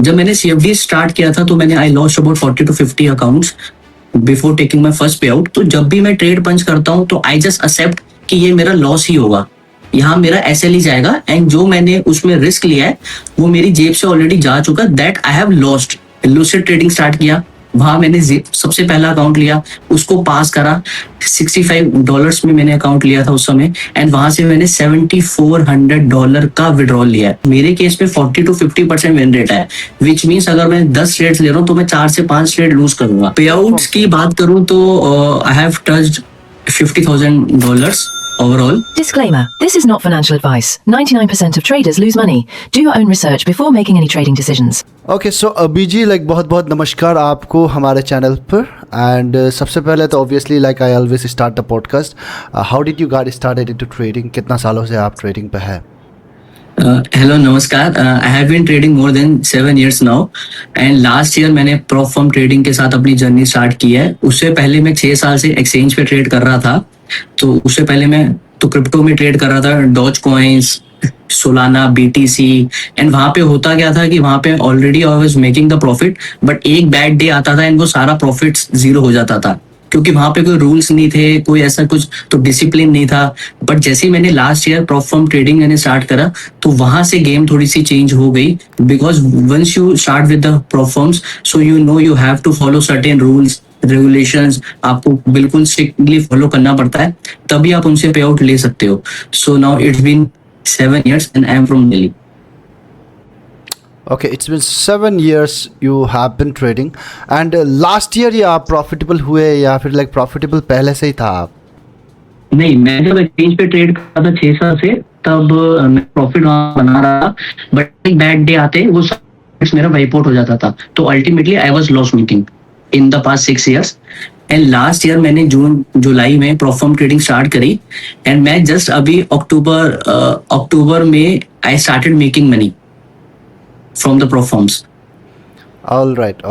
जब मैंने CFD start किया था तो मैंने I lost about 40 to 50 accounts before taking my first पे आउट। तो जब भी मैं ट्रेड पंच करता हूँ तो आई जस्ट एक्सेप्ट कि ये मेरा लॉस ही होगा, यहाँ मेरा SL ही जाएगा, एंड जो मैंने उसमें रिस्क लिया है वो मेरी जेब से ऑलरेडी जा चुका, that I have lost. Lucid trading start किया, वहां मैंने सबसे पहला अकाउंट लिया, उसको पास करा। $65 में मैंने अकाउंट लिया था उस समय, एंड वहां से मैंने $7,400 का विड्रॉल लिया है। मेरे केस में 40 to 50% विन रेट है, विच मीन्स अगर मैं 10 ट्रेड्स ले रहा हूँ तो मैं 4 से 5 ट्रेड लूज करूंगा। पे आउट्स की बात करूँ तो I have touched $50,000 overall. Disclaimer: this is not financial advice. 99% of traders lose money. Do your own research before making any trading decisions. Okay so अभी जी बहुत बहुत नमस्कार आपको हमारे चैनल पर। एंड सबसे पहले तो obviously like I always start the podcast, how did you got started into trading? कितना सालों से आप ट्रेडिंग पे है? हेलो नमस्कार। I have been trading more than 7 years now, and last year मैंने प्रॉप फर्म ट्रेडिंग के साथ अपनी जर्नी स्टार्ट की है। उससे पहले मैं 6 साल से एक्सचेंज पे ट्रेड कर रहा था। तो उससे पहले मैं तो क्रिप्टो में ट्रेड कर रहा था, Doge coins, Solana, BTC, and वहां पे होता क्या था कि वहां पे already I was making the profit, but एक बैड डे आता था एंड वो सारा प्रॉफिट जीरो हो जाता था, क्योंकि वहां पे कोई रूल्स नहीं थे, कोई ऐसा कुछ तो डिसिप्लिन नहीं था। बट जैसे ही मैंने last year prop firm trading मैंने स्टार्ट करा तो वहां से गेम थोड़ी सी चेंज हो गई, because once you start with the prop firms so you know you have to follow certain rules regulations, आपको बिल्कुल स्ट्रिक्टली फॉलो करना पड़ता है, तभी आप उनसे पे आउट ले सकते हो। So now it's been 7 years and I am from Delhi. Okay, it's been 7 years you have been trading and last year ये आप प्रॉफिटेबल हुए या फिर लाइक प्रॉफिटेबल पहले से ही था आप? नहीं, मैं जब एक्सचेंज पे ट्रेड करता था 6 साल से, तब मैं प्रॉफिट बना रहा था, बट एक बैड डे आते वो सब मेरा वाइप आउट हो जाता था। तो ultimately I was loss making in the past 6 years, and last year मैंने जून जुलाई में प्रॉफर्म ट्रेडिंग स्टार्ट करी, एंड मैं जस्ट अभी अक्टूबर में I started making money from the prop firms. All right,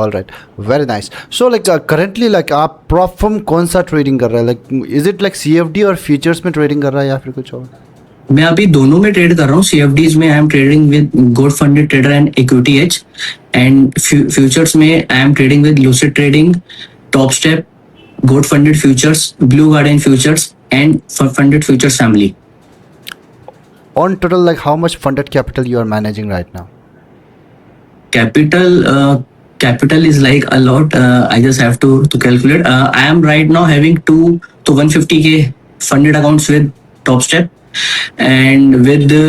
very nice. So like currently like आप prop firm कौन सा trading कर रहे हैं? Like is it like CFD और फ्यूचर्स में ट्रेडिंग कर रहा है या फिर कुछ और? मैं अभी दोनों में ट्रेड कर रहा हूँ। CFDs में I am trading with Gold Funded Trader and Equity Edge, and futures में I am trading with Lucid Trading, Topstep, Gold Funded Futures, Blue Garden Futures and Funded Futures Family. On total, like how much funded capital you are managing right now? Capital is like a lot. I just have to calculate. I am right now having 2 to 150K funded accounts with TopStep, and with the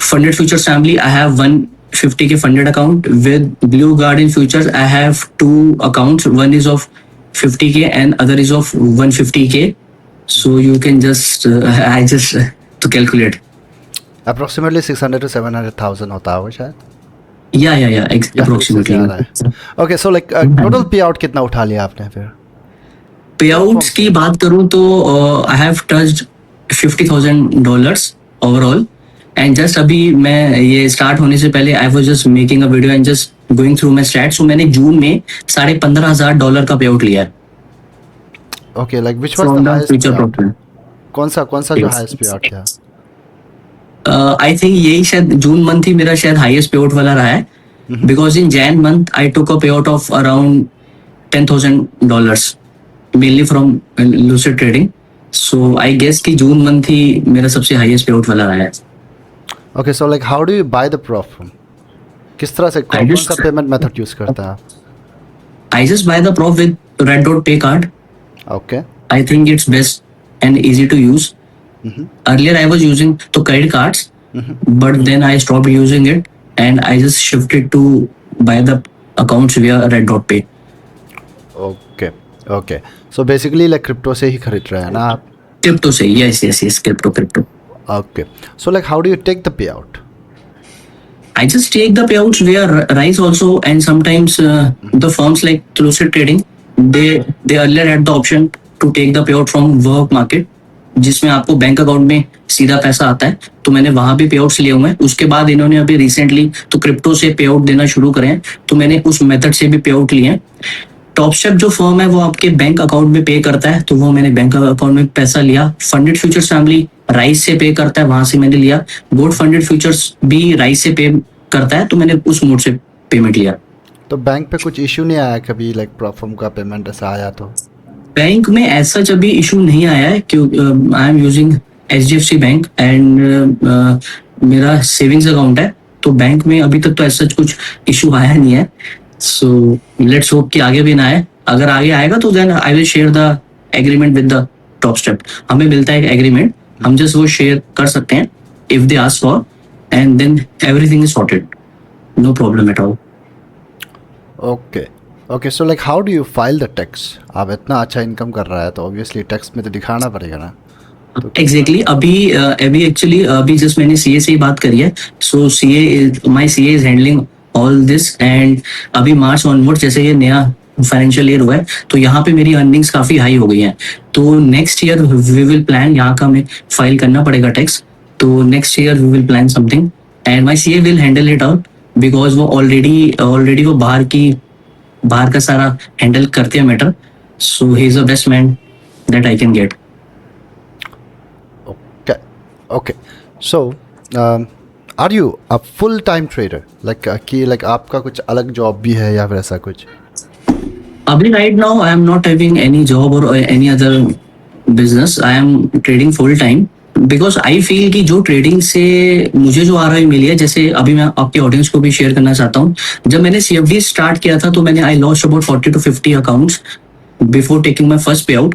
funded futures family I have 150K funded account. With Blue Garden Futures I have 2 accounts. One is of 50K and other is of 150K. So you can just I just to calculate. Approximately 600 to 700,000 होता है शायद? Yeah, approximately. Okay, so like total payout कितना उठा लिया आपने फिर? Payouts की बात करूँ तो I have touched $50,000 overall, and just अभी मैं ये स्टार्ट होने से पहले I was just making a video and just going through my stats. So मैंने जून में $15,500 का payout लिया है। Okay, like which was the highest payout? कौन सा जो highest payout था? आई थिंक यही शायद जून मंथ ही मेरा शायद हाईएस्ट पे आउट वाला रहा है, because in Jan month I took a payout of around $10,000 mainly from Lucid Trading. So I guess कि जून मंथ ही मेरा सबसे हाईएस्ट पे आउट वाला रहा है। Okay, so like how do you bye the prof? किस तरह से कौन सा पेमेंट मेथड यूज करता है? I just buy the prop with red dot pay card. Okay, I think it's best and easy to use. Earlier I was using to credit cards, but then I stopped using it and I just shifted to buy the accounts via Red Dot Pay. Okay. So basically like crypto से ही खरीद रहे हैं ना आप? Crypto से, yes, crypto. Okay. So like how do you take the payout? I just take the payouts via Rise also, and sometimes the firms like Lucid Trading, they earlier had the option to take the payout from work market, जिसमें आपको bank account में सीधा पैसा आता है। तो मैंने वहां भी पे आउट्स लिए हुए हैं। उसके बाद इन्होंने अभी रिसेंटली तो क्रिप्टो से पे आउट देना शुरू करे हैं, तो मैंने उस मेथड से भी पे आउट लिए हैं। टॉपस्टेप जो फर्म है वो आपके बैंक अकाउंट में पे करता है, तो वो मैंने बैंक अकाउंट में पैसा लिया। फंडेड फ्यूचर्स फैमिली राइस से पे करता है, वहां से मैंने लिया। गोल्ड फंडेड फ्यूचर्स भी राइस से पे करता है, तो मैंने उस मोड से पेमेंट लिया। तो बैंक पे कुछ इशू नहीं आया कभी, लाइक प्रोफर्म का पेमेंट ऐसा आया तो? बैंक में ऐसा अभी इशू नहीं आया है, क्योंकि I am using HDFC bank and मेरा सेविंग्स अकाउंट है, तो बैंक में अभी तक तो ऐसा कुछ इशू आया नहीं है। सो लेट्स होप कि आगे भी ना आए। अगर आगे आएगा तो then I will share the agreement with the Top Step. हमें मिलता है एक एग्रीमेंट, हम जस्ट वो शेयर कर सकते हैं if they ask for, and then everything is sorted, no problem at all. Okay okay, so like how do you file the tax? आप इतना अच्छा इनकम कर रहा है तो ऑब्वियसली टैक्स में तो दिखाना पड़ेगा ना। एग्जैक्टली अभी एक्चुअली अभी जस्ट मैंने सीए से ही बात करी है। So my CA is handling all this, and अभी मार्च ऑनवर्ड जैसे ये नया फाइनेंशियल ईयर हुआ है तो यहाँ पे मेरी अर्निंग्स काफी हाई हो गई हैं। तो next year we will plan, यहाँ का हमें फाइल करना पड़ेगा टैक्स, तो next year we will plan something and my CA will handle it out, because वो ऑलरेडी वो बाहर का सारा हैंडल करते हैं matter. So he is the best man that I can get. Okay okay, so are you a full time trader, like कि like आपका कुछ अलग जॉब भी है या फिर ऐसा कुछ? अभी right now I am not having any job or any other business. I am trading full time because I feel कि जो ट्रेडिंग से मुझे जो ROI मिली है, जैसे अभी मैं आपके ऑडियंस को भी शेयर करना चाहता हूँ। जब मैंने CFD स्टार्ट किया था तो मैंने I lost about 40 to 50 accounts before taking my first payout.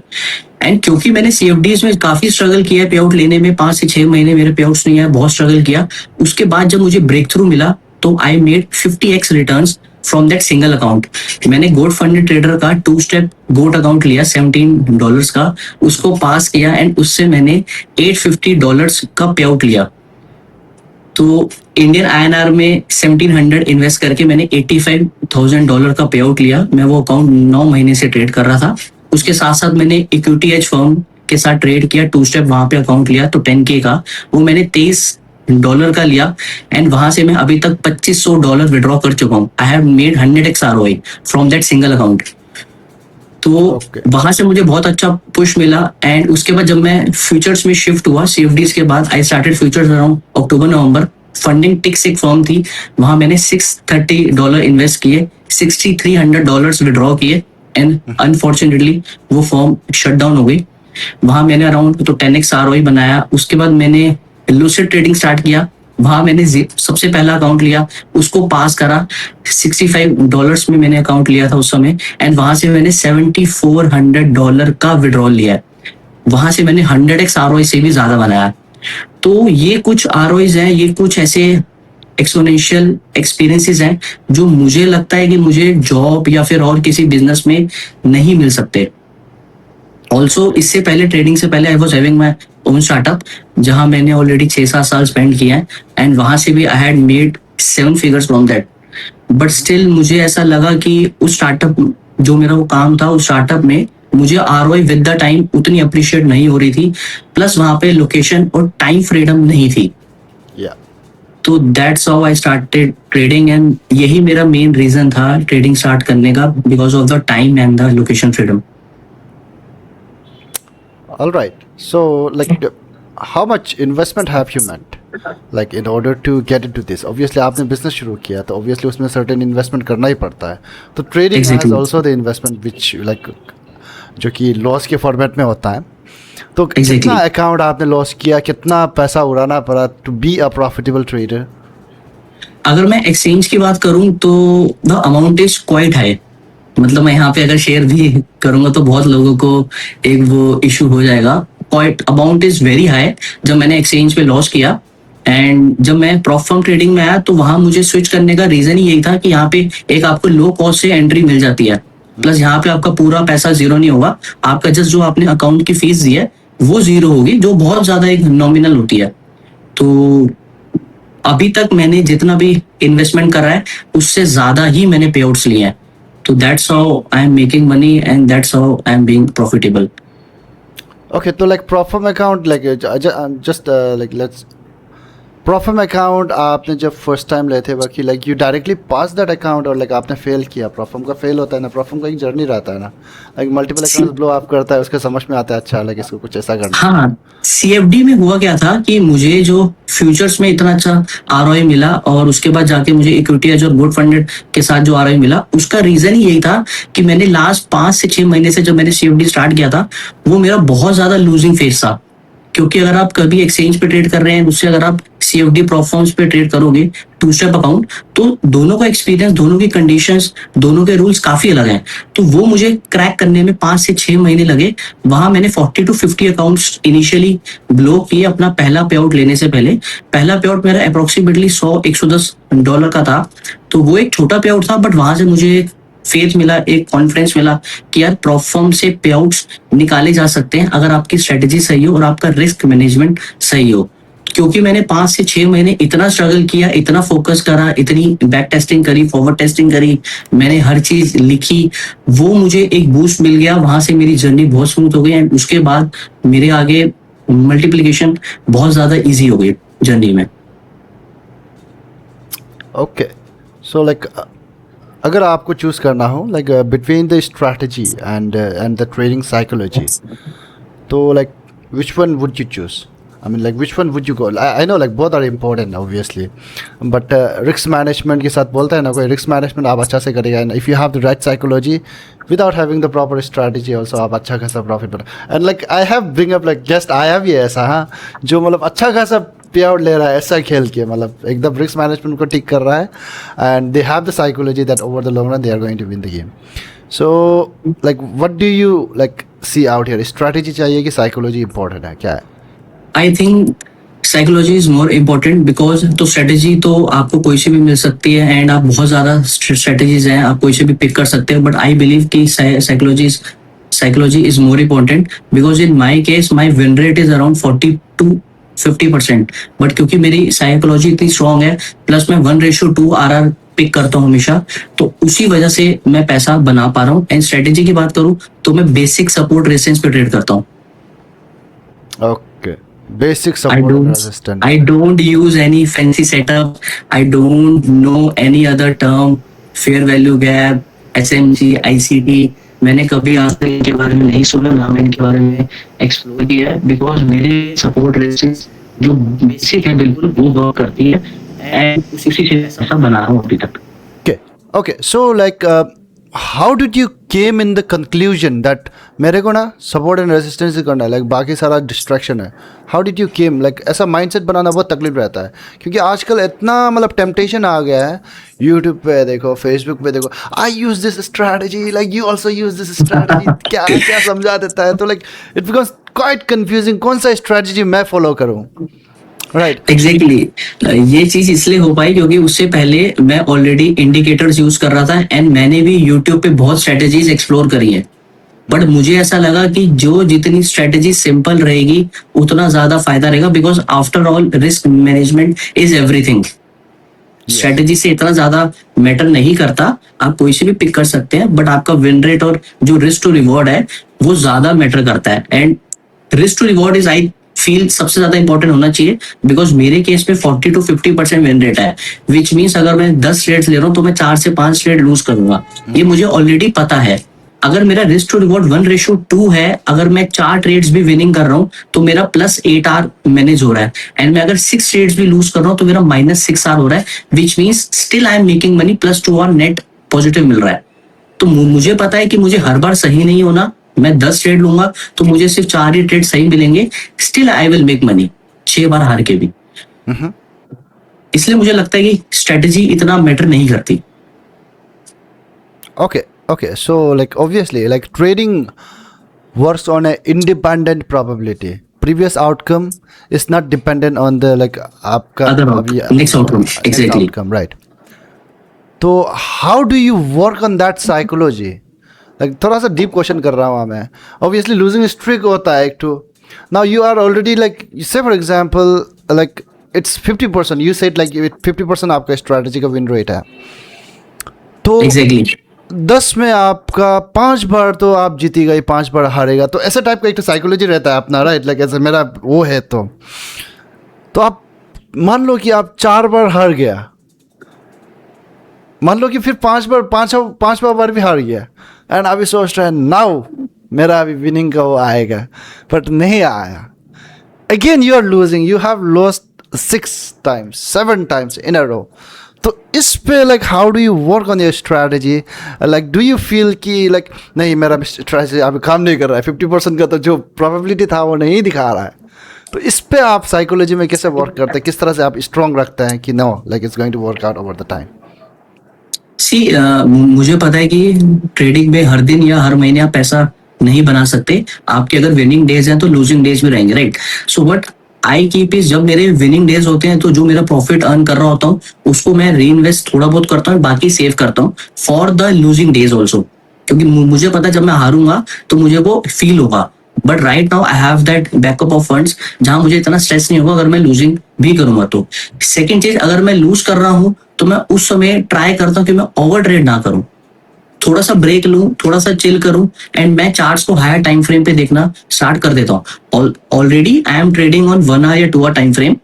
And क्योंकि मैंने CFDs में काफी स्ट्रगल किया है पेआउट लेने में, 5 से 6 महीने मेरे पेआउट्स नहीं आए, बहुत स्ट्रगल किया। उसके बाद जब मुझे ब्रेक थ्रू मिला तो I made 50x returns from that single account. मैंने गोट फंडेड ट्रेडर का 2 स्टेप गोट अकाउंट लिया $17 का, उसको पास किया एंड उससे मैंने $850 का पेआउट लिया। तो इंडियन INR में 1700 इन्वेस्ट करके मैंने $85,000 का पेआउट लिया। मैं वो अकाउंट 9 महीने से ट्रेड कर रहा था। उसके साथ साथ मैंने इक्विटी एज फर्म के साथ ट्रेड किया, 2 स्टेप वहां पे अकाउंट लिया, तो 10K का वो मैंने $23 का लिया एंड वहां से मैं अभी तक $2500 विड्रॉ कर चुका हूँ। I have made 100x ROI from that single account. तो वहां से मुझे बहुत अच्छा पुश मिला एंड उसके बाद जब मैं फ्यूचर्स में शिफ्ट हुआ CFDs के बाद, I started futures around October November. Funding tick firm थी, वहां मैंने $630 इन्वेस्ट किए, $6300 विड्रॉ किए एंड अनफॉर्चुनेटली वो फॉर्म शट डाउन हो गई। वहां मैंने अराउंड तो 10x ROI बनाया। उसके बाद मैंने लूसिड ट्रेडिंग स्टार्ट किया, वहां मैंने सबसे पहला अकाउंट लिया, उसको पास करा। $65 में मैंने अकाउंट लिया था उस समय एंड वहां से मैंने $7400 का विड्रॉल लिया। वहां से मैंने 100x ROI से भी ज्यादा बनाया। तो ये कुछ ROIs हैं, ये कुछ ऐसे एक्सपोनेंशियल एक्सपीरियंसेस हैं जो मुझे लगता है कि मुझे जॉब या फिर और किसी बिजनेस में नहीं मिल सकते। ऑल्सो इससे पहले, ट्रेडिंग से पहले, I was having my own startup जहां मैंने ऑलरेडी 6-7 साल स्पेंड किया है एंड वहां से भी I had made 7 figures from that. But still मुझे ऐसा लगा कि उस स्टार्टअप जो मेरा वो काम था, उस स्टार्टअप में मुझे ROI विद द टाइम उतनी अप्रिशिएट नहीं हो रही थी, प्लस वहां पे लोकेशन और टाइम फ्रीडम नहीं थी। तो that's how I started trading and यही मेरा मेन रीजन था ट्रेडिंग स्टार्ट करने का, because of the time and the location freedom. All right. So, like, how much investment have you made, like, in order to get into this? Obviously, आपने business शुरू किया तो obviously उसमें certain investment करना ही पड़ता है। तो trading Exactly. has also the investment which like जो कि loss के format में होता है। तो Exactly. कितना account आपने loss किया, कितना पैसा उड़ाना पड़ा to be a profitable trader? अगर मैं एक्सचेंज की बात करूं तो the amount is quite high. मतलब मैं यहाँ पे अगर शेयर भी करूंगा तो बहुत लोगों को एक वो इशू हो जाएगा। Quite amount is very high. जब मैंने एक्सचेंज पे लॉस किया एंड जब मैं प्रॉप फर्म ट्रेडिंग में आया तो वहां मुझे स्विच करने का रीजन ही यही था कि यहाँ पे एक आपको लो कॉस्ट से एंट्री मिल जाती है, प्लस यहाँ पे आपका पूरा पैसा जीरो नहीं होगा, आपका जस्ट जो आपने अकाउंट की फीस दी है वो जीरो होगी, जो बहुत ज्यादा एक नॉमिनल होती है। तो अभी तक मैंने जितना भी इन्वेस्टमेंट करा है उससे ज्यादा ही मैंने पे आउट्स लिए हैं। तो that's how I am making money and that's how I am being profitable. Okay, तो like prop firm account, like just like let's prop firm account आपने जब फर्स्ट टाइम लेते बाकी like you directly pass that account और like आपने fail किया? Prop firm का fail होता है ना, प्रोफम का एक जर्नी रहता है ना, like multiple accounts blow up करता है, उसके समझ में आता है अच्छा लाइक इसको कुछ ऐसा करना। हाँ, सीएफडी में हुआ क्या था कि मुझे जो फ्यूचर्स में इतना अच्छा आरओआई मिला और उसके बाद जाके मुझे इक्विटी एज और गुड फंडेड के साथ जो आरओआई मिला, उसका रीजन ही यही था कि मैंने लास्ट 5 से 6 महीने से जब मैंने सीएफडी स्टार्ट किया था, वो मेरा बहुत ज्यादा लूजिंग फेज था। क्योंकि अगर आप कभी एक्सचेंज पे ट्रेड कर रहे हैं, उससे अगर आप सीएफडी प्रोफॉर्म्स पे ट्रेड करोगे, टू स्टेप अकाउंट, तो दोनों का एक्सपीरियंस, दोनों की कंडीशंस, दोनों के रूल्स काफी अलग हैं। तो वो मुझे क्रैक करने में 5 से 6 महीने लगे। वहां मैंने 40 to 50 अकाउंट्स इनिशियली ब्लो किए अपना पहला पे आउट लेने से पहले। पहला पे आउट मेरा अप्रोक्सीमेटली $100-110 का था। तो वो एक छोटा पे आउट था, बट वहां से मुझे एक फेथ मिला, एक कॉन्फिडेंस मिला कि यार प्रोफॉर्म से पे आउट्स निकाले जा सकते हैं अगर आपकी स्ट्रेटेजी सही हो और आपका रिस्क मैनेजमेंट सही हो। क्योंकि मैंने 5 से 6 महीने इतना स्ट्रगल किया, इतना फोकस करा, इतनी बैक टेस्टिंग करी, फॉरवर्ड टेस्टिंग करी, मैंने हर चीज लिखी, वो मुझे एक बूस्ट मिल गया। वहां से मेरी जर्नी बहुत स्मूथ हो गई एंड उसके बाद मेरे आगे मल्टीप्लिकेशन बहुत ज्यादा इजी हो गई जर्नी में। ओके, सो लाइक अगर आपको चूज करना हो like between the strategy and the trading psychology, तो like which one would you choose? I mean, like, which one would you go? I know, like, both are important, obviously, but risk management के साथ बोलता है ना कोई, risk management आप अच्छा से करेगा, and if you have the right psychology, without having the proper strategy also, आप अच्छा खासा profit बना। And like, I have bring up like guest आया भी है ऐसा, हाँ, जो मतलब अच्छा खासा पे आउट ले रहा है ऐसा खेल के, मतलब एकदम रिस्क मैनेजमेंट को ठीक कर रहा है, and they have the psychology that over the long run they are going to win the game. So, like, what do you like see out here? Strategy चाहिए कि psychology important है, क्या है? I think psychology is more important because तो strategy तो आपको कोई से भी मिल सकती है एंड आप बहुत ज्यादा स्ट्रेटेजीज हैं, आप कोई से भी पिक कर सकते हैं, बट आई बिलीव कि psychology is more important because in my case my win rate is around 40 to 50%। But क्योंकि मेरी साइकोलॉजी इतनी स्ट्रांग है, प्लस मैं 1:2 RR पिक करता हूँ हमेशा, तो उसी वजह से मैं पैसा बना पा रहा हूँ। एंड स्ट्रेटेजी की बात करूँ तो मैं बेसिक सपोर्ट रेजिस्टेंस पे ट्रेड करता हूँ। Okay. Basic support and resistance. I don't use any fancy setup. I don't know any other term, fair value gap, SMC, ICT. मैंने कभी आज तक इनके बारे में नहीं सुना, ना मैंने इनके बारे में एक्सप्लोर किया है, बिकॉज मेरे सपोर्ट रेजिस्टेंस जो बेसिक है बिल्कुल वो वर्क करती है एंड उसी से ऐसा बना रहा हूँ अभी तक। Okay. So like, how did you came in the conclusion that मेरे को ना support and resistance ही करना है, like बाकी सारा distraction है? How did you came like ऐसा mindset बनाना बहुत तकलीफ रहता है, क्योंकि आजकल इतना मतलब temptation आ गया है, YouTube पे देखो, Facebook पे देखो, I use this strategy, like you also use this strategy, क्या क्या समझा देता है, तो like it becomes quite confusing, कौन सा strategy मैं follow करूँ? राइट, एग्जैक्टली ये चीज इसलिए हो पाई क्योंकि उससे पहले मैं ऑलरेडी इंडिकेटर्स यूज कर रहा था एंड मैंने भी यूट्यूब पे बहुत स्ट्रेटेजीज एक्सप्लोर करी है, बट मुझे ऐसा लगा कि जो जितनी स्ट्रेटेजी सिंपल रहेगी उतना ज्यादा फायदा रहेगा, because after all risk management is everything. Strategy से इतना ज्यादा मैटर नहीं करता, आप कोई से भी पिक कर सकते हैं, बट आपका विन रेट और जो रिस्क टू रिवॉर्ड है वो ज्यादा मैटर करता है। And risk to reward is I feel सबसे ज्यादा इंपॉर्टेंट होना चाहिए, बिकॉज मेरे केस में 40 to 50% विन रेट है, विच मीन्स अगर मैं 10 ट्रेड्स ले रहा हूँ तो मैं 4 से 5 ट्रेड लूज करूंगा, ये मुझे ऑलरेडी पता है। अगर मेरा रिस्क टू रिवॉर्ड 1:2 है, अगर मैं 4 ट्रेड्स भी विनिंग कर रहा हूँ तो मेरा +8 R मैनेज हो रहा है, एंड मैं अगर 6 ट्रेड्स भी लूज कर रहा हूँ तो मेरा -6 R हो रहा है, which means still I am making money, +2 R net positive मिल रहा है। तो मुझे पता है कि मुझे हर बार सही नहीं होना, मैं 10 ट्रेड लूंगा तो मुझे सिर्फ 4 ही ट्रेड सही मिलेंगे, still I will make money 6 बार हार के भी। इसलिए मुझे लगता है कि स्ट्रेटेजी इतना मैटर नहीं करती। Okay, so like obviously like trading works on a independent probability. Previous outcome is not dependent on the like आपका next outcome, exactly. outcome, right? तो how do you work on that psychology? Like थोड़ा सा deep question कर रहा हूँ मैं। Obviously losing streak होता है एक तो। Now you are already like, say for example like it's 50%. You said like 50% आपका strategy का win rate है। तो Exactly. 10 में आपका 5 बार तो आप जीती गई, 5 बार हारेगा, तो ऐसा टाइप का एक तो साइकोलॉजी रहता है अपना, राइट? लाइक ऐसा मेरा वो है, तो आप मान लो कि आप 4 बार हार गया, मान लो कि फिर 5 बार भी हार गया, एंड अभी सोच रहा है नाउ मेरा अभी विनिंग का वो आएगा, बट नहीं आया, again you are losing, you have lost 6 times 7 times in a row. तो इस पे like how do you work on your strategy, like do you feel कि लाइक नहीं मेरा स्ट्रैटेजी अभी काम नहीं कर रहा है, 50% का तो जो प्रोबेबिलिटी था वो नहीं दिखा रहा है, तो इस पे आप साइकोलॉजी में कैसे वर्क करते हैं, किस तरह से आप स्ट्रॉन्ग रखते हैं कि no like it's going to work out over the time? See मुझे पता है कि ट्रेडिंग में हर दिन या हर महीने आप पैसा नहीं बना सकते, आपके अगर विनिंग डेज हैं तो लूजिंग डेज भी रहेंगे, right? So what I keep is, जब मेरे विनिंग डेज होते हैं तो जो मेरा प्रॉफिट अर्न कर रहा होता हूँ उसको मैं री इन्वेस्ट थोड़ा बहुत करता हूँ, बाकी सेव करता हूँ for the losing days also, क्योंकि मुझे पता है जब मैं हारूंगा तो मुझे वो फील होगा, but right now I have that backup of funds जहां मुझे इतना स्ट्रेस नहीं होगा अगर मैं लूजिंग भी करूंगा तो। सेकेंड चीज, अगर मैं लूज कर रहा हूं तो मैं उस समय ट्राई करता हूं कि मैं ओवर ट्रेड ना करूं, थोड़ा सा ब्रेक लूं, थोड़ा सा चिल करूं, एंड मैं चार्ट्स को हायर टाइम फ्रेम पे देखना स्टार्ट कर देता हूं। Already I am trading on 1 hour या 2 hour टाइम फ्रेम,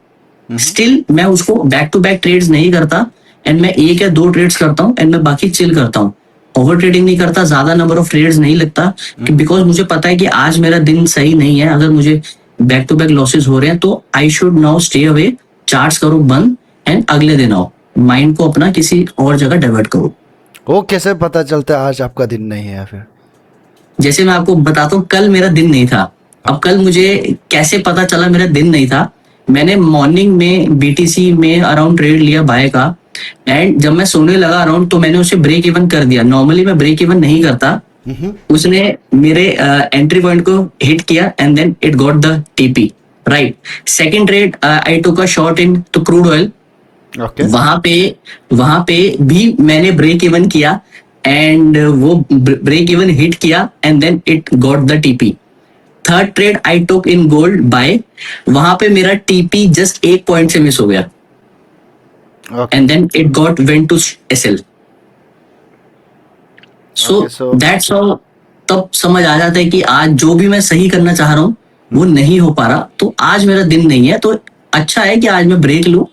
स्टिल मैं उसको बैक टू बैक ट्रेड्स नहीं करता, एंड मैं 1 या 2 ट्रेड्स करता हूं, एंड मैं बाकी चिल करता हूं, ओवर ट्रेडिंग नहीं करता, ज्यादा नंबर ऑफ ट्रेड्स नहीं लगता, बिकॉज मुझे पता है कि आज मेरा दिन सही नहीं है, अगर मुझे बैक टू बैक लॉसेस हो रहे हैं तो I should now stay away, charts करो बंद, एंड अगले दिन आओ, माइंड को अपना किसी और जगह डाइवर्ट करो। वो कैसे पता चलता है आज आपका दिन नहीं है? फिर जैसे मैं आपको बताता हूँ, कल मेरा दिन नहीं था, अब कल मुझे कैसे पता चला मेरा दिन नहीं था, मैंने मॉर्निंग में बीटीसी में अराउंड ट्रेड लिया बाय का, एंड जब मैं सोने लगा अराउंड तो मैंने उसे ब्रेक इवन कर दिया। नॉर्मली मैं ब्रेक इवन नहीं करता, उसने मेरे एंट्री पॉइंट को हिट किया, and then it got the TP, right? Second trade I took a short in to crude oil, okay वहां पे भी मैंने ब्रेक इवन किया, एंड वो ब्रेक इवन हिट किया, and then it got the TP. Third trade I took in gold buy, वहां पे मेरा टीपी जस्ट 1 पॉइंट से मिस हो गया, and then it got went to SL. So that's how, तब समझ आ जाता है कि आज जो भी मैं सही करना चाह रहा हूँ वो नहीं हो पा रहा, तो आज मेरा दिन नहीं है, तो अच्छा है कि आज मैं ब्रेक लूं,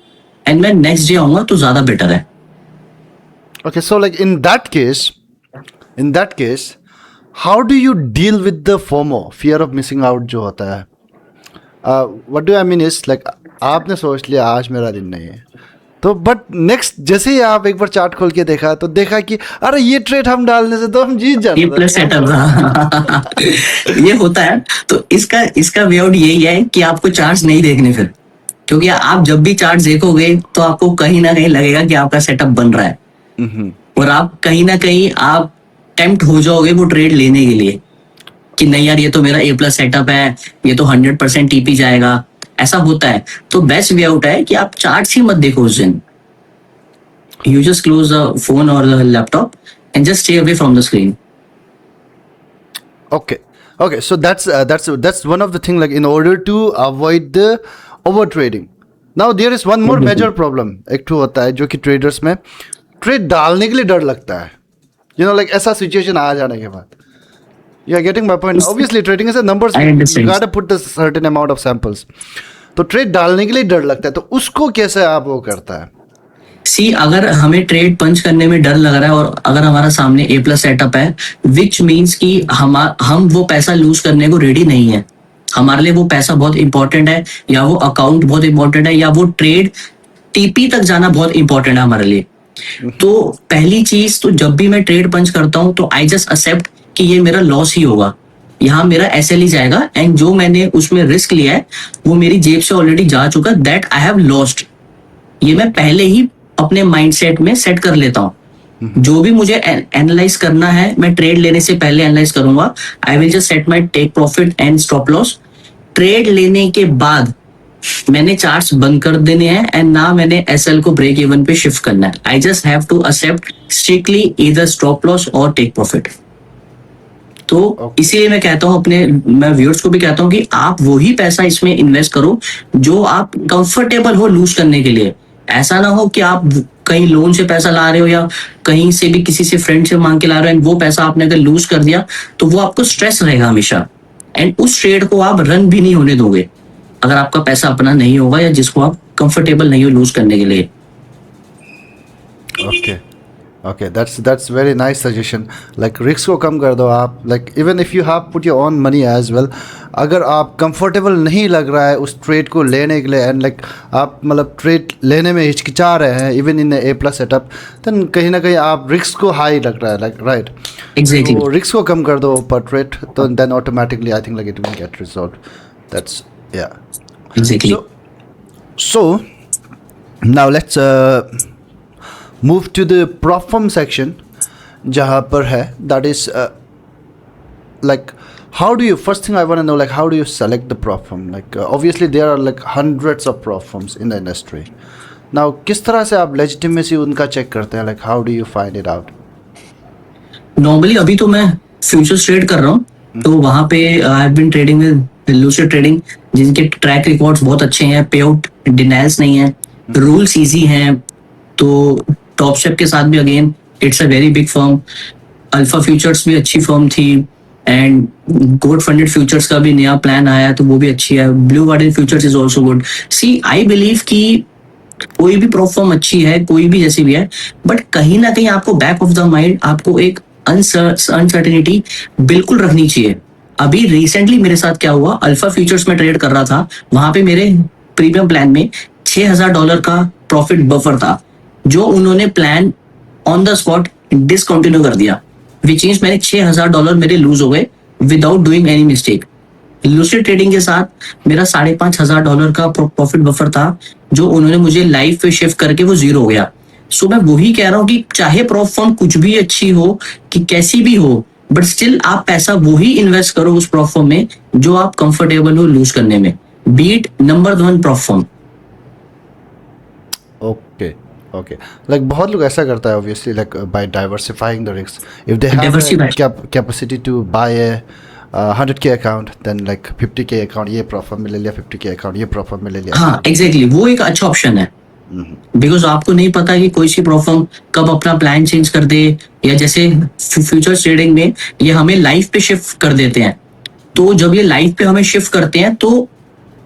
एंड मैं नेक्स्ट डे आऊंगा तो ज्यादा बेटर है। Okay, so like in that case, how do you deal with the FOMO, fear of missing out जो होता है? What do I mean is like आपने सोच लिया आज मेरा दिन नहीं है, तो बट नेक्स्ट जैसे ही आप एक बार चार्ट खोल के देखा तो देखा कि अरे ये ट्रेड हम डालने से तो हम जीत जाते ये प्लस सेटअप था ये होता है, तो इसका वे आउट यही है कि आपको चार्ट्स नहीं देखने फिर, क्योंकि आप जब भी चार्ट देखोगे तो आपको कहीं ना कहीं लगेगा कि आपका सेटअप बन रहा है, और आप कहीं ना कहीं आप टेम्प्ट हो जाओगे वो ट्रेड लेने के लिए कि नहीं यार ये तो मेरा A+ सेटअप है, ये तो 100% टीपी जाएगा, ऐसा होता है। तो बेस्ट वे आउट है कि आप चार्ट्स ही मत देखो उस दिन, you just close the phone और the laptop and just stay away from the screen. Okay, so that's one of the thing, like in order to avoid the over trading. Now there is one more major problem एक तो होता है जो कि traders में trade डालने के लिए डर लगता है, like ऐसा सिचुएशन आ जाने के बाद, you are getting my point? Obviously trading is a numbers game, you gotta put the certain amount of samples, तो ट्रेड डालने के लिए डर लगता है, तो उसको कैसे आप वो करता है? सी, अगर हमें ट्रेड पंच करने में डर लग रहा है और अगर हमारा सामने A+ सेटअप है, विच मीन्स कि हम वो पैसा लूज करने को रेडी नहीं है, हमारे लिए वो पैसा बहुत इंपॉर्टेंट है, या वो अकाउंट बहुत इंपॉर्टेंट है, या वो ट्रेड टीपी तक जाना बहुत इंपॉर्टेंट है हमारे लिए। तो पहली चीज, तो जब भी मैं ट्रेड पंच करता हूं तो आई जस्ट एक्सेप्ट कि ये मेरा लॉस ही होगा, यहाँ मेरा एसएल ही जाएगा, एंड जो मैंने उसमें रिस्क लिया है वो मेरी जेब से ऑलरेडी जा चुका, दैट आई हैव लॉस्ट। ये मैं पहले ही अपने माइंडसेट में सेट कर लेता हूँ। जो भी मुझे एनालाइज करना है मैं ट्रेड लेने से पहले एनालाइज करूंगा, I will just set my take profit and stop loss. Trade लेने के बाद मैंने चार्ट्स बंद कर देने हैं, एंड ना मैंने एसएल को ब्रेक इवन पे शिफ्ट करना है। I just have to accept strictly either stop loss और टेक प्रॉफिट। तो इसीलिए मैं कहता हूँ मैं व्यूअर्स को भी कहता हूँ कि आप वही पैसा इसमें इन्वेस्ट करो जो आप कंफर्टेबल हो लूज करने के लिए। ऐसा ना हो कि आप कहीं लोन से पैसा ला रहे हो या कहीं से भी किसी से फ्रेंड से मांग के ला रहे हो, एंड वो पैसा आपने अगर लूज कर दिया तो वो आपको स्ट्रेस रहेगा हमेशा, एंड उस ट्रेड को आप रन भी नहीं होने दोगे अगर आपका पैसा अपना नहीं होगा या जिसको आप कंफर्टेबल नहीं हो लूज करने के लिए। Okay, that's very nice suggestion. Like risk को कम कर दो आप, like even if you have put your own money as well, अगर आप कंफर्टेबल नहीं लग रहा है उस ट्रेड को लेने के लिए एंड लाइक आप मतलब ट्रेड लेने में हिचकिचा रहे हैं even in A plus setup, then कहीं ना कहीं आप रिस्क को हाई लग रहा है, लाइक राइट। एग्जैक्टली, तो रिस्क को कम कर दो पर ट्रेड, तो then automatically I think like it will get resolve. That's yeah exactly. So now let's move to the prop firm section जहाँ पर है that is like how do you, first thing I want to know, like how do you select the prop firm? Like obviously there are like hundreds of prop firms in the industry. Now किस तरह से आप legitimacy उनका check करते हैं, like how do you find it out? Normally अभी तो मैं फ्यूचर्स ट्रेड कर रहा हूँ, तो वहां पे I have been trading with Lucid Trading, जिनके ट्रैक रिकॉर्ड्स बहुत अच्छे हैं, पे आउट डिनाइल्स नहीं है, रूल्स इजी हैं। तो टॉप स्टेप के साथ भी again it's a very big firm, alpha futures भी अच्छी फर्म थी, एंड गोल्ड फंडेड फ्यूचर्स का भी नया प्लान आया तो वो भी अच्छी है, Blue Warden Futures is also good. See I believe कि कोई भी प्रॉप फर्म अच्छी है, कोई भी जैसी भी है, बट कहीं ना कहीं आपको बैक ऑफ द माइंड आपको एक अनसर्टेनिटी बिल्कुल रखनी चाहिए। अभी रिसेंटली मेरे साथ क्या हुआ, अल्फा फ्यूचर्स में ट्रेड कर रहा था, वहां पे मेरे प्रीमियम प्लान में $6,000 का प्रॉफिट बफर था, जो उन्होंने plan on the spot discontinue कर दिया, विच मींस मेरे $6,000 मेरे लूज हो गए without doing any mistake. Lucid trading के साथ मेरा $5,500 का प्रॉफिट बफर था, जो उन्होंने मुझे लाइव पे शिफ्ट करके वो जीरो हो गया। सो मैं वही कह रहा हूँ कि चाहे प्रॉप फर्म कुछ भी अच्छी हो कि कैसी भी हो, बट स्टिल आप पैसा वही इन्वेस्ट करो उस प्रॉप फर्म में जो आप कंफर्टेबल हो लूज करने में, beat number 1 prop firm. Okay, like बहुत लोग ऐसा करता है obviously, like by diversifying the risks, if they have Diversify. capacity to buy a 100K account, then like 50K account ये प्रॉफिट में ले लिया, 50K account ये प्रॉफिट में ले लिया। हाँ एग्जैक्टली, वो एक अच्छा ऑप्शन है, बिकॉज आपको नहीं पता कि कोई सी प्रॉप फर्म कब अपना प्लान चेंज कर दे, या जैसे फ्यूचर्स ट्रेडिंग में ये हमें लाइव पे शिफ्ट कर देते हैं, तो जब ये लाइव पे हमें शिफ्ट करते हैं तो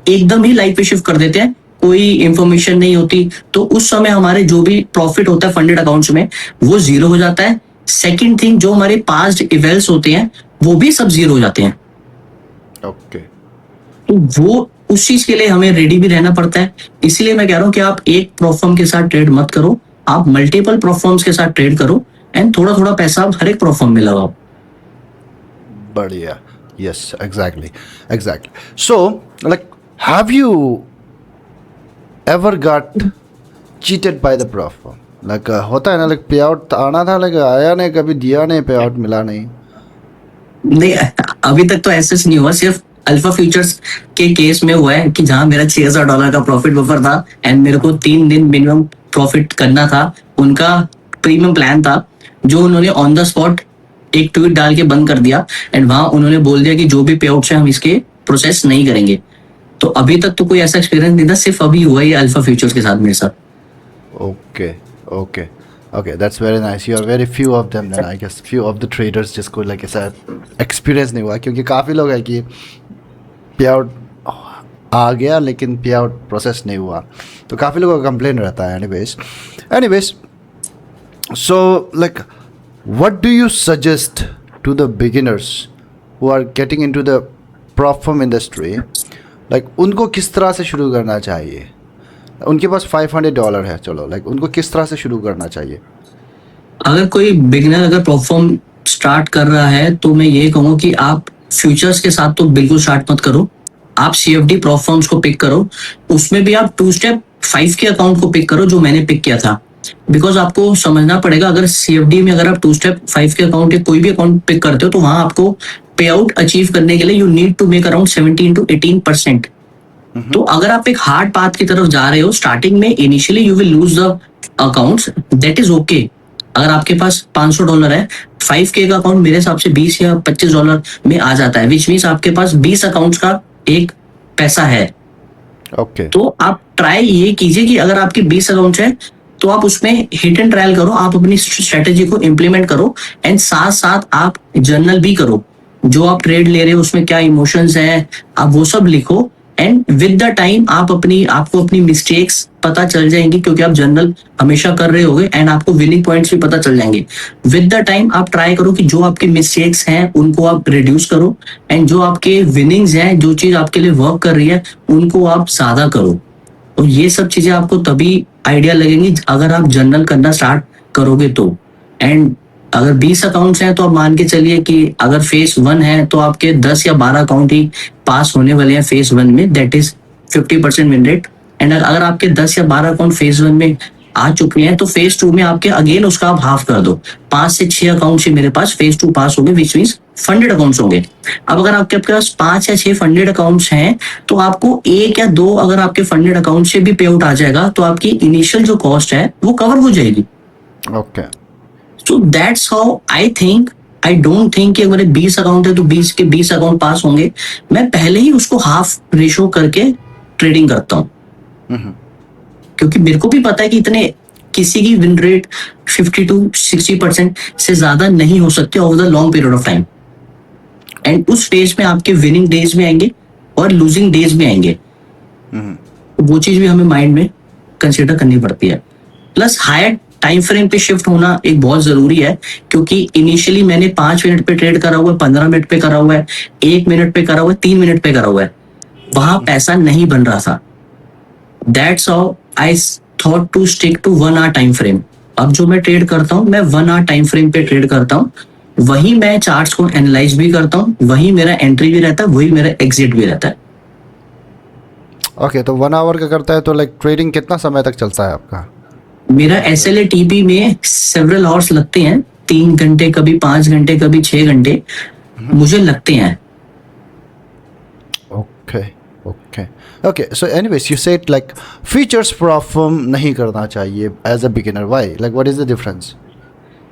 एकदम ही लाइव पे शिफ्ट कर देते हैं, कोई इंफॉर्मेशन नहीं होती, तो उस समय हमारे जो भी प्रॉफिट होता है फंडेड अकाउंट्स में वो जीरो हो जाता है। सेकंड थिंग, जो हमारे पास्ट इवेंट्स होते हैं वो भी सब जीरो हो जाते हैं। ओके, तो वो उस चीज के लिए हमें रेडी भी रहना पड़ता है। इसलिए मैं कह रहा हूँ कि आप एक प्रॉप फर्म के साथ ट्रेड मत करो, आप मल्टीपल प्रॉप फर्म्स के साथ ट्रेड करो, एंड थोड़ा थोड़ा पैसा आप हर एक प्रॉप फर्म में लगाओ। बढ़िया, yes, exactly. So like have you ever got cheated by the prop firm? Like होता है ना, like पे आउट आना था, like आया नहीं, कभी दिया नहीं, पे आउट मिला नहीं। नहीं, अभी तक तो ऐसा नहीं हुआ, सिर्फ अल्फा फ्यूचर्स के केस में हुआ है कि जहां मेरा $6,000 का प्रॉफिट बफर था एंड मेरे को 3 दिन मिनिमम प्रॉफिट करना था। उनका प्रीमियम प्लान था जो उन्होंने ऑन द स्पॉट एक ट्वीट डाल के बंद कर दिया, एंड वहां उन्होंने बोल दिया कि जो भी पे आउट है हम इसके प्रोसेस नहीं करेंगे। तो अभी तक तो कोई ऐसा एक्सपीरियंस नहीं था, सिर्फ अभी हुआ ये अल्फा फ्यूचर्स के साथ मेरे साथ। Okay, that's very nice. You are very few of them then, I guess, few of the traders जिसको like ऐसा एक्सपीरियंस नहीं हुआ, क्योंकि काफ़ी लोग है कि पे आउट आ गया लेकिन पे आउट प्रोसेस नहीं हुआ, तो काफ़ी लोगों का कंप्लेन रहता है। Anyways so like what do you suggest to the beginners who are getting into the prop firm industry? like उनको किस तरह से शुरू करना चाहिए? उनके पास $500 है, चलो like उनको किस तरह से शुरू करना चाहिए? अगर कोई बिगिनर अगर प्रॉप फर्म स्टार्ट कर रहा है तो मैं ये कहूँगा कि आप फ्यूचर्स के साथ तो बिल्कुल स्टार्ट मत करो, आप CFD प्रॉप फर्म्स को पिक करो, उसमें भी आप 2 स्टेप 5K अकाउंट को पिक करो जो मैंने पिक किया था। बिकॉज आपको समझना पड़ेगा, अगर CFD में अगर आप 2 स्टेप 5K अकाउंट या कोई भी अकाउंट पिक करते हो तो वहां आपको पे आउट अचीव करने के लिए you need to make around 17 to 18%। तो अगर आप एक हार्ड पाथ की तरफ जा रहे हो, स्टार्टिंग में initially you will lose the accounts, that is okay. अगर आपके पास $500 है, 5K का अकाउंट मेरे हिसाब से $20 या $25 में आ जाता है, विच मीन्स आपके पास 20 अकाउंट्स का एक पैसा है। ओके, तो आप ट्राई ये कीजिए कि अगर आपके 20 अकाउंट्स है तो आप उसमें हिट एंड ट्रायल करो, आप अपनी स्ट्रेटेजी को इम्प्लीमेंट करो, एंड साथ साथ आप जर्नल भी करो, जो आप ट्रेड ले रहे हो उसमें क्या इमोशंस हैं आप वो सब लिखो, एंड विद द टाइम आपको अपनी मिस्टेक्स पता चल जाएंगी, क्योंकि आप जनरल हमेशा कर रहे होगे एंड आपको विनिंग पॉइंट्स भी पता चल जाएंगे। विद द टाइम आप ट्राई करो कि जो आपकी मिस्टेक्स हैं उनको आप रिड्यूस करो, एंड जो आपके विनिंग्स हैं, जो चीज आपके लिए वर्क कर रही है, उनको आप ज्यादा करो। और ये सब चीजें आपको तभी आइडिया लगेंगी अगर आप जनरल करना स्टार्ट करोगे तो। एंड अगर 20 अकाउंट्स हैं तो आप मान के चलिए कि अगर फेज 1 है तो आपके 10 या 12 अकाउंट ही पास होने वाले हैं फेज 1 में, that is 50% win rate. And अगर आपके 10 या 12 अकाउंट फेज 1 में आ चुके हैं तो फेज 2 में आपके अगेन उसका आप हाफ कर दो, 5 से 6 अकाउंट से मेरे पास फेज 2 पास होंगे, विच मीन्स फंडेड अकाउंट्स होंगे। अब अगर आपके पास 5 या 6 फंडेड अकाउंट्स हैं तो आपको 1 या 2 अगर आपके फंडेड अकाउंट से भी पे आउट आ जाएगा तो आपकी इनिशियल जो कॉस्ट है वो कवर हो जाएगी। Okay, so that's how I think. I don't think कि अगर 20 अकाउंट है तो 20 के 20 अकाउंट पास होंगे। मैं पहले ही उसको हाफ रेशो करके ट्रेडिंग करता हूँ, क्योंकि मेरे को भी पता है कि इतने किसी की विन रेट 50 to 60% से ज्यादा नहीं हो सकते over the long period of time. And उस फेज में आपके विनिंग डेज में आएंगे और लूजिंग डेज में आएंगे, तो वो चीज भी हमें माइंड में कंसिडर करनी पड़ती है। प्लस हायर टाइम फ्रेम पे शिफ्ट होना एक बहुत जरूरी है, क्योंकि इनिशियली मैंने 5 मिनट पे ट्रेड करा हुआ है, 15 मिनट पे करा हुआ है, 1 मिनट पे करा हुआ है, 3 मिनट पे करा हुआ है, वहां पैसा नहीं बन रहा था। That's how I thought to stick to 1 hour time frame. अब जो मैं ट्रेड करता हूँ मैं 1 आवर टाइम फ्रेम पे ट्रेड करता हूँ, वही मैं चार्ट्स को एनालाइज भी करता हूँ, वही मेरा एंट्री भी रहता है, वही मेरा एग्जिट भी रहता है। ओके, तो 1 आवर का करता है तो लाइक ट्रेडिंग कितना समय तक चलता है आपका? मेरा SLA TP में सेवरल आवर्स लगते हैं, 3 घंटे, कभी 5 घंटे, कभी 6 घंटे मुझे लगते हैं। Okay okay okay, so anyways you said like features perform नहीं करना चाहिए as a beginner, why, like what is the difference?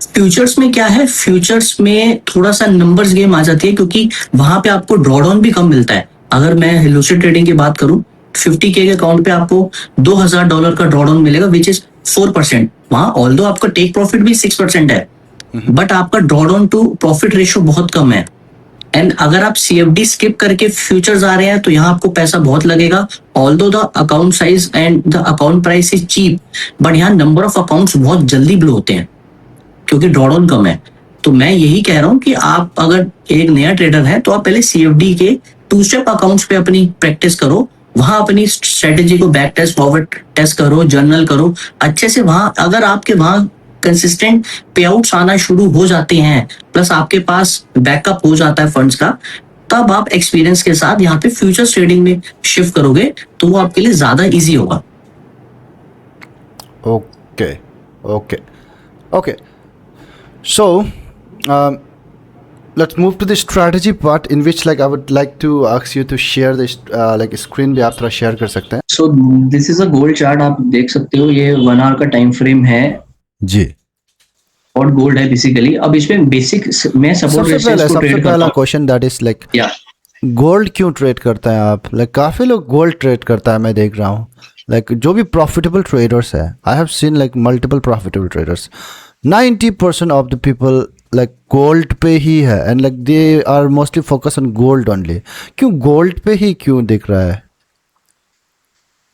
Futures में क्या है, फ्यूचर्स में थोड़ा सा नंबर्स गेम आ जाती है, क्योंकि वहां पे आपको ड्रॉडाउन भी कम मिलता है। अगर मैं लूसिड ट्रेडिंग की बात करूं, 50K के अकाउंट पे आपको $2000 का ड्रॉडाउन मिलेगा, विच इज 4%। वहां ऑल्दो आपका टेक प्रॉफिट भी 6% है, बट आपका ड्रॉडाउन टू प्रॉफिट रेशियो बहुत कम है। एंड अगर आप CFD स्किप करके फ्यूचर्स आ रहे हैं तो यहाँ आपको पैसा बहुत लगेगा, although the account size and the account price is cheap, but यहाँ नंबर ऑफ अकाउंट्स बहुत जल्दी ब्लो होते हैं क्योंकि ड्रॉडाउन कम है। तो मैं यही कह रहा हूँ कि आप अगर एक नया ट्रेडर है तो आप पहले CFD के 2 स्टेप अकाउंट्स पे अपनी प्रैक्टिस करो, वहां अपनी स्ट्रेटेजी को बैक टेस्ट, फॉरवर्ड टेस्ट करो, जर्नल करो अच्छे से। वहां अगर आपके वहां कंसिस्टेंट पे आउट्स आना शुरू हो जाते हैं, प्लस आपके पास बैकअप हो जाता है फंड्स का, तब आप एक्सपीरियंस के साथ यहाँ पे फ्यूचर्स ट्रेडिंग में शिफ्ट करोगे तो वो आपके लिए ज्यादा इजी होगा। Okay okay okay, so let's move to the strategy part, in which like I would like to ask you to share this like screen भी आप थोड़ा शेयर कर सकते हैं? So this is a gold chart, आप देख सकते हो, ये 1 आवर का टाइम फ्रेम है जी। और गोल्ड है बेसिकली। अब इसमें बेसिक मैं सपोर्ट रेजिस्टेंस को ट्रेड सबसे करता पहला हूं। क्वेश्चन दैट इज लाइक या गोल्ड क्यों ट्रेड करता है आप? लाइक काफ़ी लोग गोल्ड ट्रेड करता है, मैं देख रहा हूँ, लाइक जो भी प्रॉफिटेबल ट्रेडर्स है, I have seen like multiple profitable traders, 90% of the people like gold पे ही है, and like they are mostly focus on gold only. क्यों गोल्ड पे ही क्यों दिख रहा है?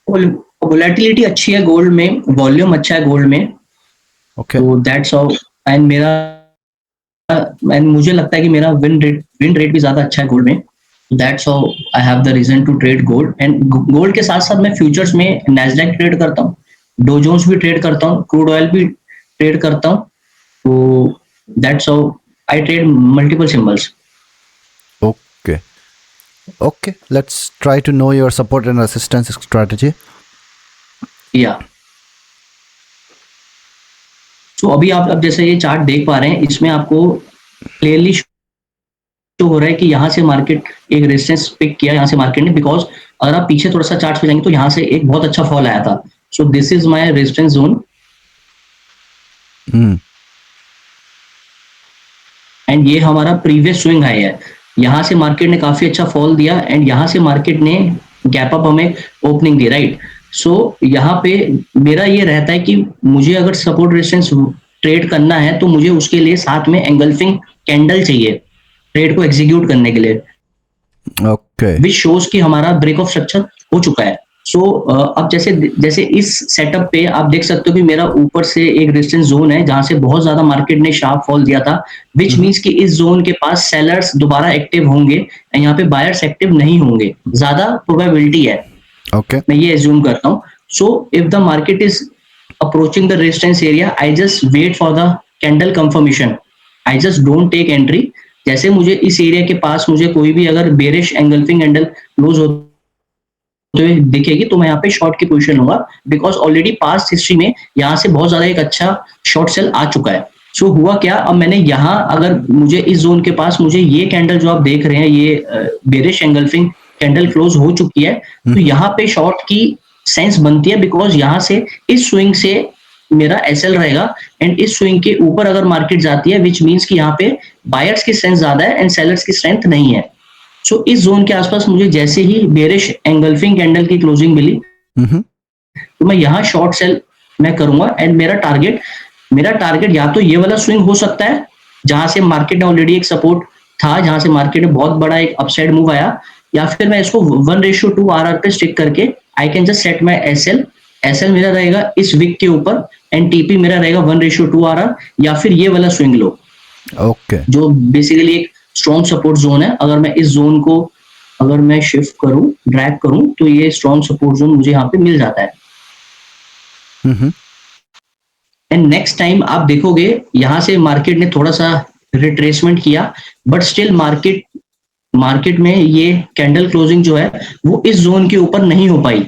वोलेटिलिटी अच्छी है गोल्ड में, वॉल्यूम अच्छा है गोल्ड में, ओके तो दैट्स हाउ। एंड मुझे लगता है कि मेरा विन रेट भी ज्यादा अच्छा है गोल्ड में, that's how I have the reason to trade gold. And gold के साथ साथ मैं फ्यूचर्स में नैस्डैक ट्रेड करता हूँ, डो जोन्स भी ट्रेड करता हूँ, क्रूड ऑयल भी ट्रेड करता हूँ, तो that's how I trade multiple symbols. Okay okay, let's try to know your support and resistance strategy. या तो अभी आप अब जैसे ये चार्ट देख पा रहे हैं, इसमें आपको क्लियरली शो हो रहा है कि यहाँ से मार्केट एक रेजिस्टेंस पिक किया यहाँ से मार्केट ने, बिकॉज अगर आप पीछे थोड़ा सा चार्ट पे जाएंगे तो यहाँ से एक बहुत अच्छा फॉल आया था। So this is my resistance zone, and ये हमारा प्रीवियस स्विंग हाई है। यहाँ से मार्केट ने काफी अच्छा फॉल दिया एंड यहाँ से मार्केट ने गैप अप हमें ओपनिंग दी, राइट। सो यहाँ पे मेरा ये रहता है कि मुझे अगर सपोर्ट रेजिस्टेंस ट्रेड करना है तो मुझे उसके लिए साथ में एंगल्फिंग कैंडल चाहिए ट्रेड को एग्जीक्यूट करने के लिए। ओके विच शोज कि हमारा ब्रेक ऑफ स्ट्रक्चर हो चुका है। सो अब जैसे जैसे इस सेटअप पे आप देख सकते हो कि मेरा ऊपर से एक रेजिस्टेंस जोन है जहां से बहुत ज्यादा मार्केट ने शार्प फॉल दिया था, विच मीन्स कि इस जोन के पास सेलर्स दोबारा एक्टिव होंगे एंड यहाँ पे बायर्स एक्टिव नहीं होंगे, ज्यादा प्रोबेबिलिटी है, ओके मैं ये एज्यूम करता हूँ। So if the market is approaching the resistance area, I just wait for the candle confirmation, I just don't take entry. जैसे मुझे इस एरिया के पास मुझे कोई भी अगर बेरिश एंगल्फिंग कैंडल क्लोज होते हुए दिखेगी तो मैं यहाँ पे शॉर्ट की पोजीशन लूंगा, बिकॉज ऑलरेडी पास्ट हिस्ट्री में यहाँ से बहुत ज्यादा एक अच्छा शॉर्ट सेल आ चुका है। सो हुआ क्या, अब मैंने यहाँ अगर मुझे इस जोन के पास मुझे ये कैंडल जो आप देख रहे हैं ये बेरिश एंगल्फिंग कैंडल क्लोज हो चुकी है, तो यहाँ पे शॉर्ट की सेंस बनती है, बिकॉज यहाँ से इस स्विंग से मेरा एसएल रहेगा एंड इस स्विंग के ऊपर अगर मार्केट जाती है, विच मीन्स कि यहाँ पे बायर्स की स्ट्रेंथ ज्यादा है एंड सेलर्स की स्ट्रेंथ नहीं है। सो इस जोन के आसपास मुझे जैसे ही बेरिश एंगल्फिंग कैंडल की क्लोजिंग मिली तो मैं यहाँ शॉर्ट सेल मैं करूंगा एंड मेरा टारगेट या तो ये वाला स्विंग हो सकता है जहां से मार्केट में ऑलरेडी एक सपोर्ट था, जहां से मार्केट में बहुत बड़ा एक अपसाइड मूव आया, या फिर मैं इसको 1:2 RR पे स्टिक करके I can just set my SL मेरा रहेगा इस विक के ऊपर एंड टीपी मेरा रहेगा 1:2 RR, या फिर ये वाला स्विंग लो ओके जो बेसिकली एक स्ट्रॉन्ग सपोर्ट जोन है। अगर मैं इस जोन को अगर मैं शिफ्ट करूं, ड्रैग करूं, तो ये स्ट्रॉन्ग सपोर्ट जोन मुझे यहाँ पे मिल जाता है। एंड नेक्स्ट टाइम आप देखोगे यहां से मार्केट ने थोड़ा सा रिट्रेसमेंट किया, बट स्टिल मार्केट में ये कैंडल क्लोजिंग जो है वो इस जोन के ऊपर नहीं हो पाई,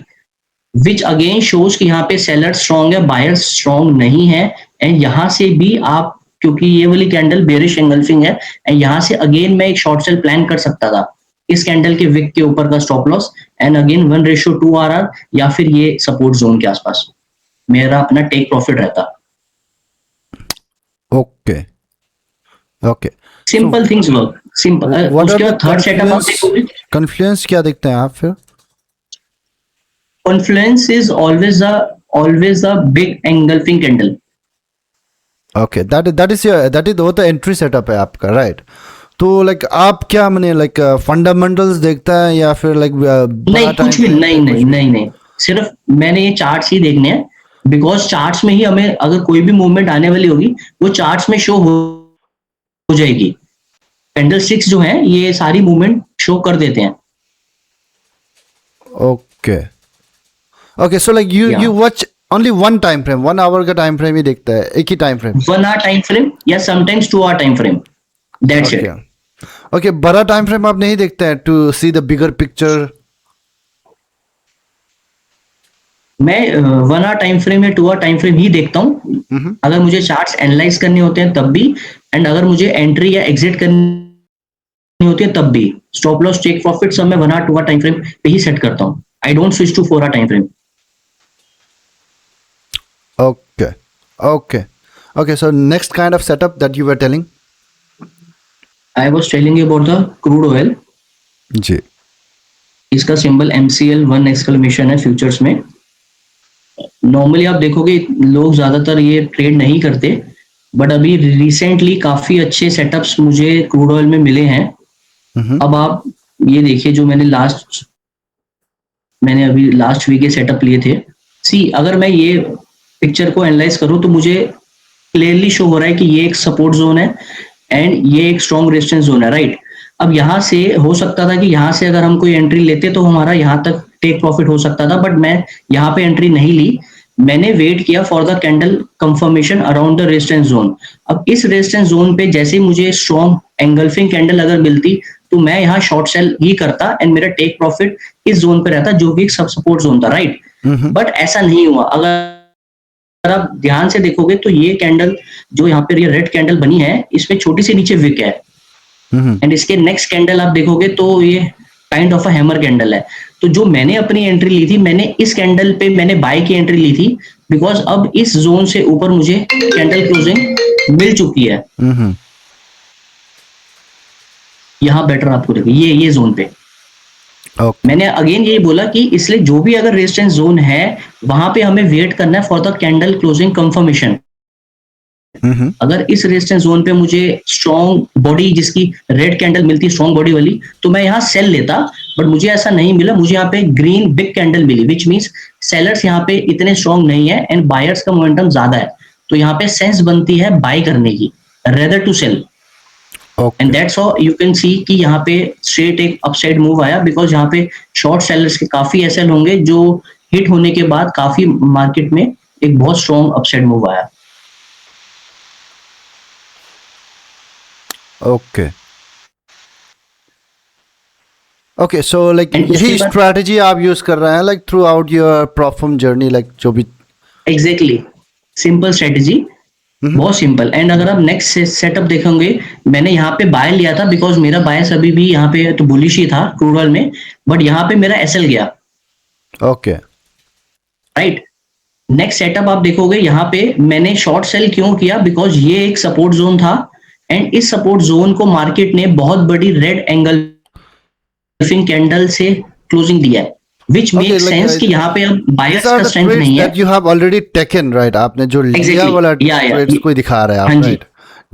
विच अगेन शोज कि यहाँ पे सेलर स्ट्रॉन्ग है, बायर्स स्ट्रॉन्ग नहीं है। एंड यहाँ से भी आप, क्योंकि ये वाली कैंडल बेरिश एंगल्फिंग है एंड यहाँ से अगेन मैं एक शॉर्ट सेल प्लान कर सकता था इस कैंडल के विक के ऊपर का stop loss and again 1:2 RR, या फिर ये सपोर्ट जोन के आसपास मेरा अपना टेक प्रॉफिट रहता। Okay okay simple things work simple. उसके बाद थर्ड सेटअप आप देखोगे, कॉन्फ्लुएंस क्या देखते हैं आप फिर? confluence is always a big engulfing candle. Okay that is वो तो एंट्री सेटअप है आपका, राइट? तो लाइक आप क्या माने लाइक फंडामेंटल्स देखता है या फिर लाइक नहीं कुछ भी नहीं, सिर्फ मैंने ये चार्ट्स ही देखने हैं, बिकॉज चार्ट्स में ही हमें अगर कोई भी मूवमेंट आने वाली होगी वो चार्ट्स में शो हो जाएगी। कैंडल स्टिक्स जो हैं ये सारी मूवमेंट शो कर देते हैं। Okay okay so like you watch only one time frame, 1 hour का टाइम फ्रेम ही देखता है, एक ही time frame, 1 hour time frame या sometimes 2 hour time frame, that's it. Okay बड़ा टाइम फ्रेम आप नहीं देखते हैं to see the bigger picture? मैं 1 hour टाइम फ्रेम या 2 hour टाइम फ्रेम ही देखता हूँ अगर मुझे चार्ट्स एनालाइज करने होते हैं तब भी, एंड अगर मुझे एंट्री या एग्जिट करनी होती है तब भी। स्टॉप लॉस टेक प्रॉफिट सब मैं 1 hour 2 hour टाइम फ्रेम पे ही सेट करता हूँ, I don't switch to 4 hour time frame. Okay, so next kind of setup that you were telling? I was telling you about the crude oil. जी इसका symbol MCL 1 exclamation है futures में। Normally आप देखोगे लोग ज्यादातर ये ट्रेड नहीं करते, बट अभी रिसेंटली काफी अच्छे सेटअप्स मुझे क्रूड ऑयल में मिले हैं। अब आप ये देखिए जो मैंने अभी लास्ट वीक ये सेटअप लिए थे। अगर मैं ये पिक्चर को एनालाइज करूं तो मुझे क्लियरली शो हो रहा है कि ये एक सपोर्ट जोन है एंड ये एक स्ट्रॉन्ग रेजिस्टेंस जोन है, राइट? अब यहाँ से हो सकता था कि यहाँ से अगर हम कोई एंट्री लेते तो हमारा यहाँ तक टेक प्रॉफिट हो सकता था, बट मैं यहाँ पे एंट्री नहीं ली, मैंने वेट किया for the candle confirmation around the resistance zone. अब इस रेजिस्टेंस जोन पे जैसे मुझे स्ट्रॉन्ग एंगल्फिंग कैंडल अगर मिलती तो मैं यहाँ शॉर्ट सेल ही करता एंड मेरा टेक प्रॉफिट इस जोन पे रहता जो कि एक सब सपोर्ट जोन था, राइट? बट ऐसा नहीं हुआ। अगर आप ध्यान से देखोगे तो ये कैंडल जो यहाँ पे रेड कैंडल बनी है इसमें छोटी सी नीचे विक है एंड इसके नेक्स्ट कैंडल आप देखोगे तो ये kind of a hammer candle है। तो जो मैंने अपनी एंट्री ली थी, मैंने इस कैंडल पे मैंने बाय की एंट्री ली थी, बिकॉज अब इस जोन से ऊपर मुझे कैंडल क्लोजिंग मिल चुकी है। यहाँ बेटर आपको देखिए ये जोन पे मैंने अगेन यही बोला कि इसलिए जो भी अगर रेजिस्टेंस जोन है वहां पे हमें वेट करना है for the candle closing confirmation. अगर इस रेजिस्टेंस जोन पे मुझे स्ट्रॉन्ग बॉडी जिसकी रेड कैंडल मिलती है स्ट्रॉन्ग बॉडी वाली, तो मैं यहाँ सेल लेता, बट मुझे ऐसा नहीं मिला, मुझे यहाँ पे ग्रीन बिग कैंडल मिली, विच मीन्स सेलर्स यहाँ पे इतने स्ट्रॉन्ग नहीं है एंड बायर्स का मोमेंटम ज्यादा है, तो यहाँ पे सेंस बनती है बाय करने की rather to sell. Okay and that's how you can see कि यहाँ पे स्ट्रेट एक अपसाइड मूव आया, बिकॉज यहाँ पे शॉर्ट सेलर्स के काफी ऐसे होंगे जो हिट होने के बाद काफी मार्केट में एक बहुत स्ट्रॉन्ग अपसाइड मूव आया। Okay okay, so like And यही उसके बाद- स्ट्रैटेजी आप यूज कर रहे हैं like through out your perform journey, like जो भी। एग्जैक्टली, सिंपल स्ट्रेटेजी, बहुत सिंपल। एंड अगर आप नेक्स्ट सेटअप देखेंगे, मैंने यहाँ पे बाय लिया था बिकॉज मेरा बायस अभी भी यहाँ पे तो बुलिश ही था क्रूड ऑयल में, बट यहाँ पे मेरा एसएल गया, ओके राइट। नेक्स्ट सेटअप आप देखोगे, यहाँ पे मैंने शॉर्ट सेल क्यों किया, बिकॉज ये एक सपोर्ट जोन था एंड इस सपोर्ट जोन को मार्केट ने बहुत बड़ी रेड एंगल कैंडल से क्लोजिंग दिया है, विच Okay, मेक like, सेंस कि यहाँ पे अब बायर्स These are का the स्ट्रेंथ trades नहीं है। that you have already taken, right? आपने जो लिया Exactly. वाला Yeah, yeah. ट्रेड्स को दिखा रहे हैं हाँ आप, जी। राइट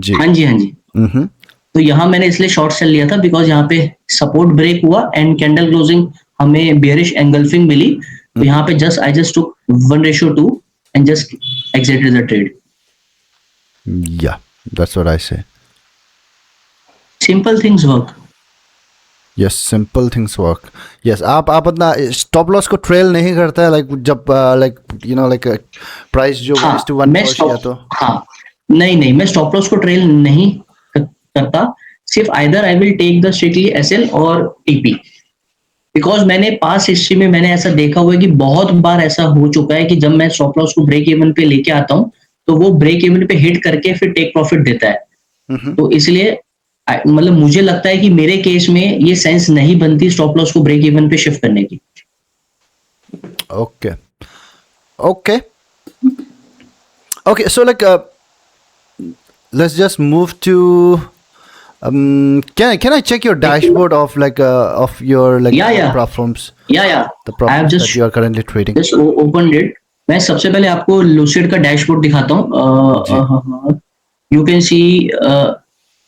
जी। हाँ जी, हाँ जी। हम्म तो यहाँ मैंने इसलिए शॉर्ट सेल लिया था बिकॉज यहाँ पे सपोर्ट ब्रेक हुआ एंड कैंडल क्लोजिंग हमें बेयरिश एंगल्फिंग मिली, तो यहाँ पे just I just took 1:2 and just exerted the trade. या दैट्स व्हाट आई से। Simple things work. Yes, simple things work. Yes, आप अपना स्टॉप लॉस को ट्रेल नहीं करता है, लाइक जब like you know like price जो 1:1 मैं पहुंच गया तो। नहीं, मैं स्टॉप लॉस को ट्रेल नहीं करता, सिर्फ either I will take the strictly SL और टीपी, बिकॉज मैंने पास हिस्ट्री में मैंने ऐसा देखा हुआ है कि बहुत बार ऐसा हो चुका है कि जब मैं स्टॉप लॉस को ब्रेक इवन पे लेके आता हूँ तो वो ब्रेक इवन पे हिट करके फिर टेक प्रॉफिट देता है। तो इसलिए मतलब मुझे लगता है कि मेरे केस में ये सेंस नहीं बनती स्टॉप लॉस को ब्रेक इवन पे शिफ्ट करने की। Okay okay okay, so like let's just move to can I check your dashboard of like of your like Yeah. platforms, या the I have platforms just that you are currently trading? Just open it. मैं सबसे पहले आपको lucid का dashboard दिखाता हूँ। You can सी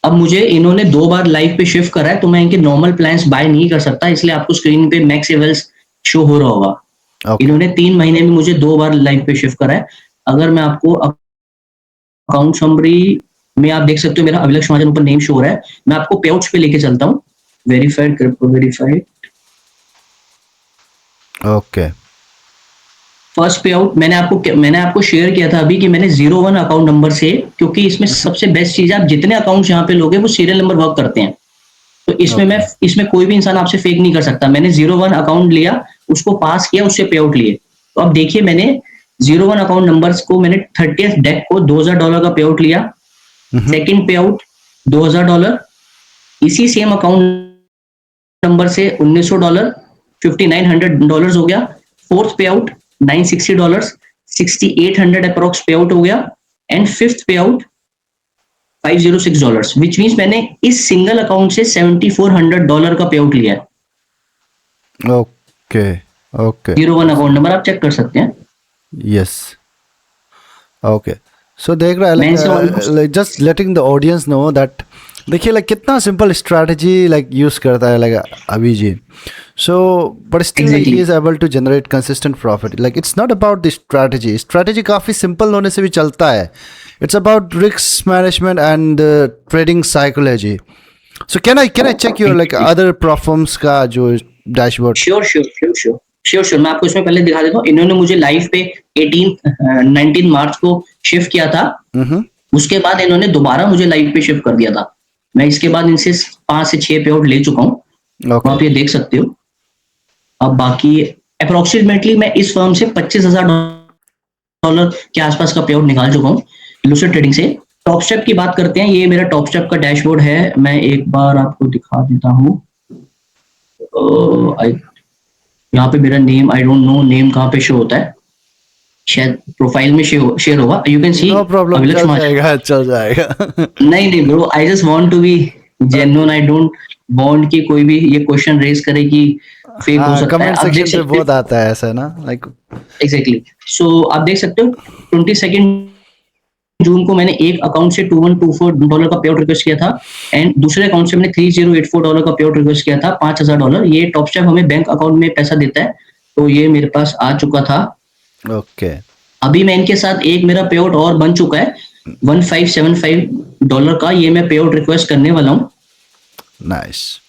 अब मुझे इन्होंने 2 बार लाइव पे शिफ्ट करा है, तो मैं इनके नॉर्मल प्लान्स बाय नहीं कर सकता, इसलिए आपको स्क्रीन पे मैक्स लेवल्स शो हो रहा होगा। Okay. इन्होंने 3 महीने में मुझे 2 बार लाइव पे शिफ्ट करा है। अगर मैं आपको अकाउंट समरी में आप देख सकते हो मेरा अभिलक्ष महाजन ऊपर नेम शो हो रहा है, मैं आपको पे आउट्स पे लेके चलता हूँ। Verified crypto verified Okay. First पे आउट मैंने आपको शेयर किया था अभी कि मैंने 01 अकाउंट नंबर से, क्योंकि इसमें सबसे बेस्ट चीज है आप जितने अकाउंट्स यहाँ पे लोगे वो सीरियल नंबर वर्क करते हैं, तो इसमें कोई भी इंसान आपसे फेक नहीं कर सकता। मैंने 01 अकाउंट लिया, उसको पास किया, उससे पे आउट लिए। तो अब देखिए मैंने 01 अकाउंट नंबर्स को मैंने 30th डेक को $2000 का पे आउट लिया, सेकेंड पे आउट $2000, इसी सेम अकाउंट नंबर से $1900 $5900 हो गया। फोर्थ पे आउट $960 $6800 अप्रोक्स पे आउट हो गया, एंड फिफ्थ पे आउट $506, विच मीन्स मैंने इस सिंगल अकाउंट से $7400 का पे आउट लिया है। ओके ओके, 01 अकाउंट नंबर आप चेक कर सकते हैं। Yes okay. सो देख रहा मैं इसे है almost- like just letting the audience know that देखिए लाइक कितना सिंपल स्ट्रैटेजी लाइक यूज करता है लाइक अभी जी। So but still Exactly. He is able to generate consistent profit. Like it's not about the strategy काफ़ी सिंपल होने से भी चलता है। It's about risk management and trading psychology. So can I check your like other platforms का जो dashboard? Sure मैं आपको इसमें पहले दिखा देता हूँ। इन्होंने मुझे लाइव पे 19 मार्च को शिफ्ट किया था, उसके बाद इन्होंने दोबारा मुझे लाइव पे शिफ्ट कर दिया था। मैं इसके बाद इनसे 5 से 6 पे आउट ले चुका हूँ, आप ये देख सकते हो। अब बाकी अप्रोक्सीमेटली मैं इस फर्म से $25,000 के आसपास का पे आउट निकाल चुका हूँ लूसिड ट्रेडिंग से। टॉप स्टेप की बात करते हैं, ये मेरा टॉप स्टेप का डैशबोर्ड है, मैं एक बार आपको दिखा देता हूँ। यहाँ पे मेरा name I don't know name कहाँ पे शो होता है, शायद प्रोफाइल में शेयर होगा। You can see no problem, चल जाएगा। नहीं bro, I just want to be genuine, I don't want कि कोई भी ये क्वेश्चन रेज करे कि फेक हो सकता है। कमेंट आप देख सेक्शन पे सकते बहुत आता है ऐसा ना, लाइक एग्जैक्टली। सो आप देख सकते हो 22 जून को मैंने एक अकाउंट से $2124 का पे आउट रिक्वेस्ट किया था, एंड दूसरे अकाउंट से मैंने $3084 का पे आउट रिक्वेस्ट किया था, $5000। ये टॉप स्टेप हमें बैंक अकाउंट में पैसा देता है, तो ये मेरे पास आ चुका था। ओके अभी मैं इनके साथ एक मेरा पे आउट और बन चुका है $1575 का, ये मैं पे आउट रिक्वेस्ट करने वाला हूँ। नाइस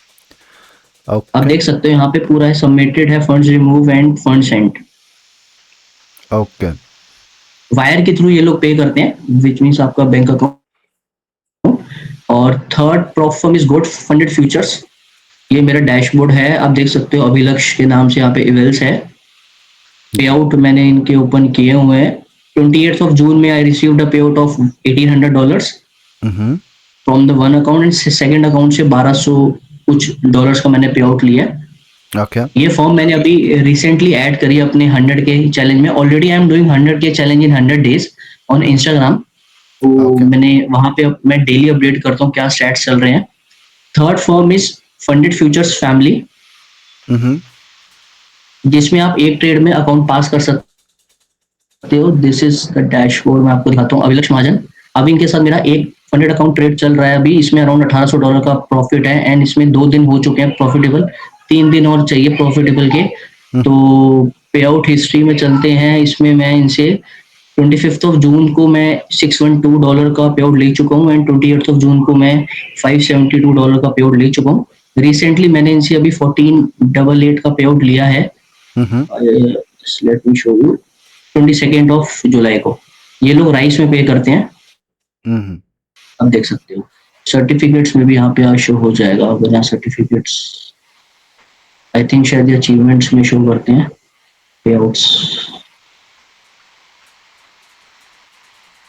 आप ओके देख सकते हो यहाँ पे पूरा है, सबमिटेड है, funds remove and fund sent. Okay wire के थ्रू ये लोग पे करते हैं, विच मीन्स आपका बैंक अकाउंट। और third prop firm is good funded futures. ये मेरा डैशबोर्ड है, आप देख सकते हो, अभिलक्ष्य के नाम से यहाँ पे इवेल्स है। पे आउट मैंने इनके ओपन किए हुए हैं। 28th of June में I received a payout of $1800 from the one account, and second account से 1200 कुछ डॉलर्स का मैंने पे आउट लिया। ओके ये फॉर्म मैंने अभी रिसेंटली ऐड करी अपने 100K चैलेंज में। Already I am doing 100K challenge in 100 days on Instagram, तो Okay. मैंने वहां पे मैं डेली अपडेट करता हूँ क्या स्टैट्स चल रहे हैं। Third form is funded Futures family, जिसमें आप एक ट्रेड में अकाउंट पास कर सकते हो। दिस इज द डैशबोर्ड, मैं आपको दिखाता हूँ। अभिलक्ष्य महाजन, अभी इनके साथ मेरा एक फंडेड अकाउंट ट्रेड चल रहा है अभी, इसमें अराउंड $1800 का प्रॉफिट है, एंड इसमें 2 दिन हो चुके हैं प्रॉफिटेबल, 3 दिन और चाहिए प्रॉफिटेबल के। तो पे आउट हिस्ट्री में चलते हैं, इसमें मैं इनसे 25th of June को मैं $612 का पे आउट ले चुका हूँ, एंड 28th of June को मैं $572 का पे आउट ले चुका हूँ। रिसेंटली मैंने इनसे अभी 1488 का पे आउट लिया है। Let me show you, 22nd of July को। ये लोग राइस में पे करते हैं, आप देख सकते हो। सर्टिफिकेट्स में भी यहाँ पे शो हो जाएगा, अगर यहाँ सर्टिफिकेट्स आई थिंक शायद अचीवमेंट्स में शो करते हैं पे आउट्स।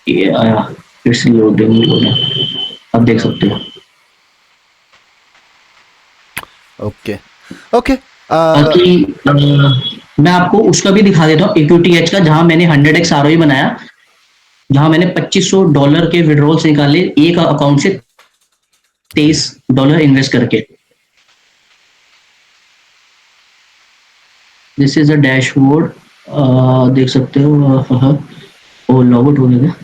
ये आया, इट्स लोडिंग, आप देख सकते हो। ओके ओके बाकी मैं आपको उसका भी दिखा देता हूँ, इक्विटी एच का, जहां मैंने 100x ROE बनाया, जहां मैंने $2500 के विड्रॉल्स निकाले एक अकाउंट से $23 इन्वेस्ट करके। दिस इज अ डैशबोर्ड, देख सकते हो। वो लॉग आउट हो गया।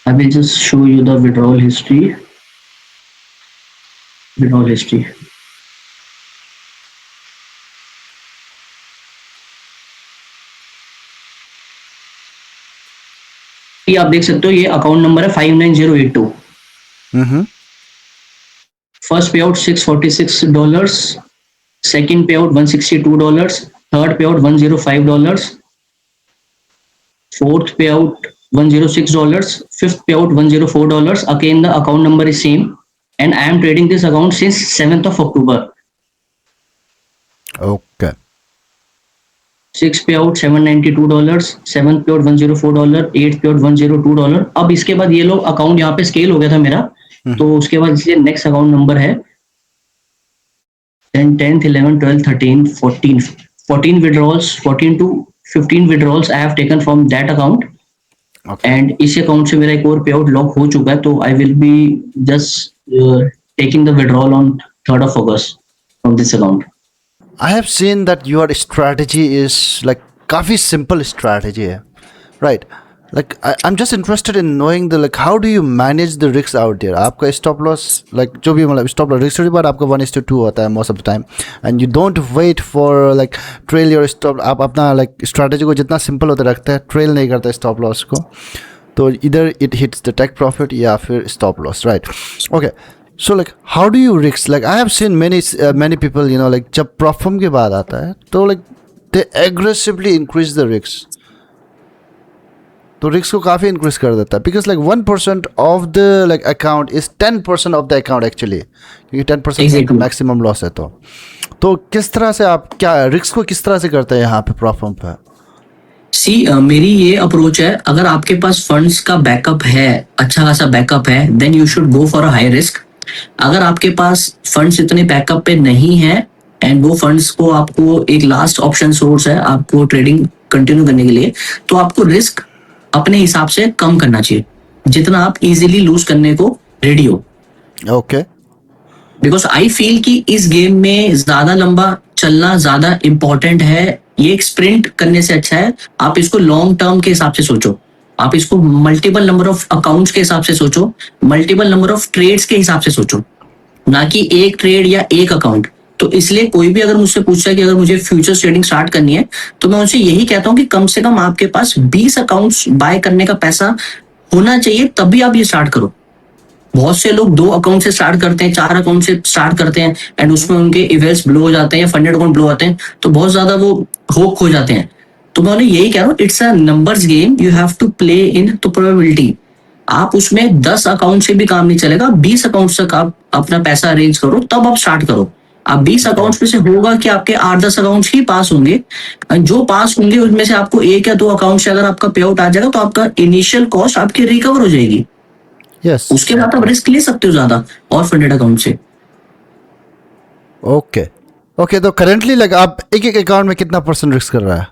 आई will just show you the withdrawal history. Withdrawal history, ये आप देख सकते हो, ये अकाउंट नंबर है 59082। फर्स्ट पे आउट $646, सेकंड पे आउट $162, थर्ड पे आउट $105, फोर्थ पे आउट $106, फिफ्थ पे out $104। Again the account number is same, and I am trading this account since 7th of October। Okay 6th पे आउट $792, 7th पे out $104, 8th पे out $102। अब इसके बाद ये लोग अकाउंट यहाँ पे स्केल हो गया था मेरा, तो उसके बाद इसलिए नेक्स्ट अकाउंट नंबर है 10th 11th 12th 13th 14 withdrawals, 14 to 15 withdrawals I have taken from that account, and इस अकाउंट से मेरा एक और पे आउट लॉक हो चुका है। तो I will be just taking the withdrawal on 3rd of August from this account. I have seen that your strategy is like काफी simple strategy है, right? Like I'm just interested in knowing the like how do you manage the risks out there? आपका stop loss like जो भी मतलब stop loss risk बार आपका 1:2 होता है most of the time, and you don't wait for like trail your stop। आप अपना like strategy को जितना simple होता रखते हैं, trail नहीं करते stop loss को, तो either it hits the take profit या फिर stop loss, right? Okay. So like how do you risk? Like I have seen many people, you know, like जब प्रॉफिट के बाद आता है तो like they aggressively increase the risks, तो risk को काफ़ी इंक्रीज कर देता है, because like 1% of the like account is 10% of the account actually, क्योंकि 10% मैक्सिमम लॉस है। तो किस तरह से आप क्या रिस्क को किस तरह से करते हैं यहाँ पे प्रॉफिट पे? मेरी ये अप्रोच है, अगर आपके पास फंड्स का बैकअप है, अच्छा खासा बैकअप है, then you should go for a high risk. अगर आपके पास फंड्स इतने बैकअप पे नहीं है एंड वो फंड्स को आपको एक लास्ट ऑप्शन सोर्स है आपको ट्रेडिंग कंटिन्यू करने के लिए, तो आपको रिस्क अपने हिसाब से कम करना चाहिए, जितना आप इजीली लूज करने को रेडी हो। ओके, बिकॉज आई फील कि इस गेम में ज्यादा लंबा चलना ज्यादा इंपॉर्टेंट है ये एक स्प्रिंट करने से अच्छा है आप इसको लॉन्ग टर्म के हिसाब से सोचो, आप इसको मल्टीपल नंबर ऑफ अकाउंट्स के हिसाब से सोचो, मल्टीपल नंबर ऑफ ट्रेड्स के हिसाब से सोचो, ना कि एक ट्रेड या एक अकाउंट। तो इसलिए कोई भी अगर मुझसे पूछता है कि अगर मुझे फ्यूचर्स ट्रेडिंग स्टार्ट करनी है, तो मैं उनसे यही कहता हूँ कि कम से कम आपके पास 20 अकाउंट्स बाय करने का पैसा होना चाहिए, तभी आप ये स्टार्ट करो। बहुत से लोग 2 अकाउंट से स्टार्ट करते हैं, 4 अकाउंट से स्टार्ट करते हैं एंड उसमें उनके इवेल्स ब्लो हो जाते हैं या फंडेड अकाउंट ब्लो होते हैं, तो बहुत ज्यादा वो होप खो जाते हैं। तो मैं उन्हें यही कह रहा हूँ, it's a numbers game, you have to play in तो प्रोबेबिलिटी। आप उसमें 10 अकाउंट से भी काम नहीं चलेगा, 20 अकाउंट तक आप अपना पैसा अरेंज करो, तब आप स्टार्ट करो। आप 20 अकाउंट्स में से होगा कि आपके 8-10 अकाउंट्स ही पास होंगे, जो पास होंगे उनमें से आपको 1 या 2 अकाउंट से अगर आपका पे आउट आ जाएगा तो आपका इनिशियल कॉस्ट आपकी रिकवर हो जाएगी। यस, उसके बाद आप रिस्क ले सकते हो ज्यादा और फंडेड अकाउंट से। Okay okay. तो करेंटली लाइक आप एक एक अकाउंट में कितना % रिस्क कर रहा है?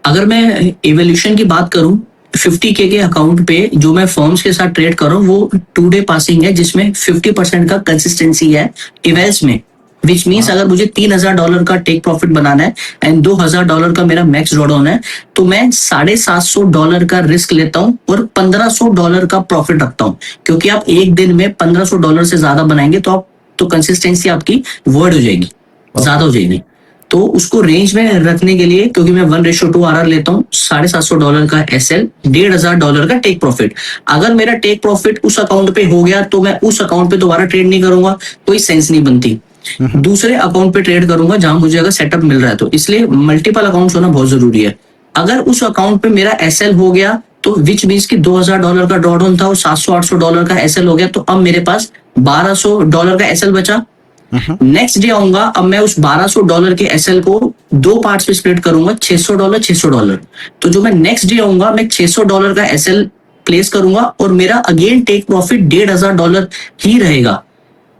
अगर मैं इवोल्यूशन की बात करूं, 50K के अकाउंट पे जो मैं फर्म्स के साथ ट्रेड कर रहा हूँ वो 2 डे पासिंग है, जिसमें 50% का कंसिस्टेंसी है इवेल्स में, विच मीन्स अगर मुझे $3,000 का टेक प्रॉफिट बनाना है एंड $2,000 का मेरा मैक्स ड्रॉडाउन है, तो मैं $750 का रिस्क लेता हूँ और $1,500 का प्रॉफिट रखता हूँ, क्योंकि आप एक दिन में $1,500 से ज्यादा बनाएंगे तो कंसिस्टेंसी आपकी वर्ड हो जाएगी, ज्यादा हो जाएगी। तो उसको रेंज में रखने के लिए, क्योंकि मैं 1:2 RR लेता हूँ, $750 का SL, $1,500 का टेक प्रॉफिट। अगर मेरा टेक प्रॉफिट उस अकाउंट पे हो गया तो मैं उस अकाउंट पे दोबारा ट्रेड नहीं करूंगा, कोई सेंस नहीं बनती। दूसरे अकाउंट पे ट्रेड करूंगा जहां मुझे अगर सेटअप मिल रहा है, तो इसलिए मल्टीपल अकाउंट्स होना बहुत जरूरी है। अगर उस अकाउंट पे मेरा SL हो गया तो विच मीन्स की $2,000 का ड्रॉडाउन था और $700-800 का SL हो गया, तो अब मेरे पास $1,200 का SL बचा। नेक्स्ट डे आऊंगा, अब मैं उस $1,200 के SL को 2 पार्ट्स में स्प्लिट करूंगा, $600 $600। तो जो मैं नेक्स्ट डे आऊंगा, मैं $600 का SL प्लेस करूंगा और मेरा अगेन टेक प्रॉफिट $1,500 ही रहेगा,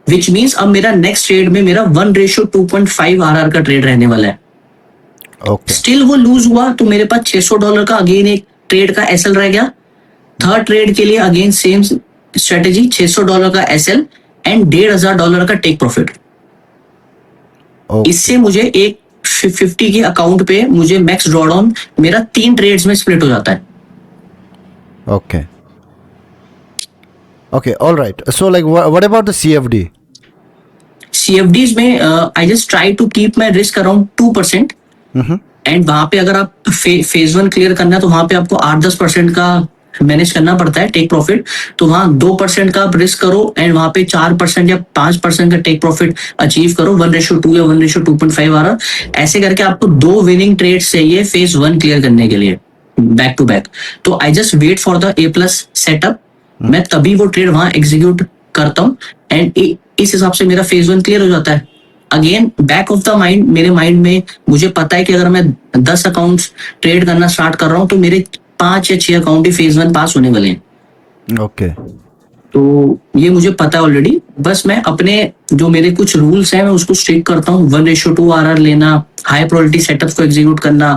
विच मीन्स अब मेरा नेक्स्ट ट्रेड में मेरा 1:2.5 RR का ट्रेड रहने वाला है। ओके स्टिल वो लूज हुआ तो मेरे पास $600 का अगेन एक ट्रेड का SL रह गया। थर्ड ट्रेड के लिए अगेन सेम स्ट्रेटेजी, $600 का SL एंड $1,500 का टेक प्रॉफिट। ओके इससे मुझे एक 50 के अकाउंट पे मुझे मैक्स ड्रॉडाउन मेरा 3 ट्रेड्स में स्प्लिट हो जाता है। Okay okay, alright. So like what about the CFD? CFDs में I just try to keep my risk around 2%। And वहां पे अगर आप फेज 1 क्लियर करना है तो वहां पे आपको 8-10% का मैनेज करना पड़ता है टेक प्रॉफिट। तो वहां 2% का आप रिस्क करो एंड वहां पे 4% या 5% का टेक प्रॉफिट अचीव करो, 1:2 या 1:2.5 RR। ऐसे करके आपको 2 विनिंग ट्रेड्स चाहिए फेज 1 क्लियर करने के लिए बैक टू बैक। तो I just wait for the A+ setup, मैं तभी वो ट्रेड वहां एग्जीक्यूट करता हूँ एंड इस हिसाब से मेरा फेज 1 क्लियर हो जाता है। Again back of the mind, मेरे माइंड में मुझे पता है कि अगर मैं 10 अकाउंट्स ट्रेड करना स्टार्ट कर रहा हूँ तो मेरे 5 या 6 अकाउंट ही फेज 1 पास होने वाले हैं। ओके तो ये मुझे पता है ऑलरेडी, बस मैं अपने जो मेरे कुछ रूल्स हैं मैं उसको स्ट्रिक्ट करता हूँ। 1:2 RR लेना, हाई प्रोबेबिलिटी सेटअप को एग्जीक्यूट करना,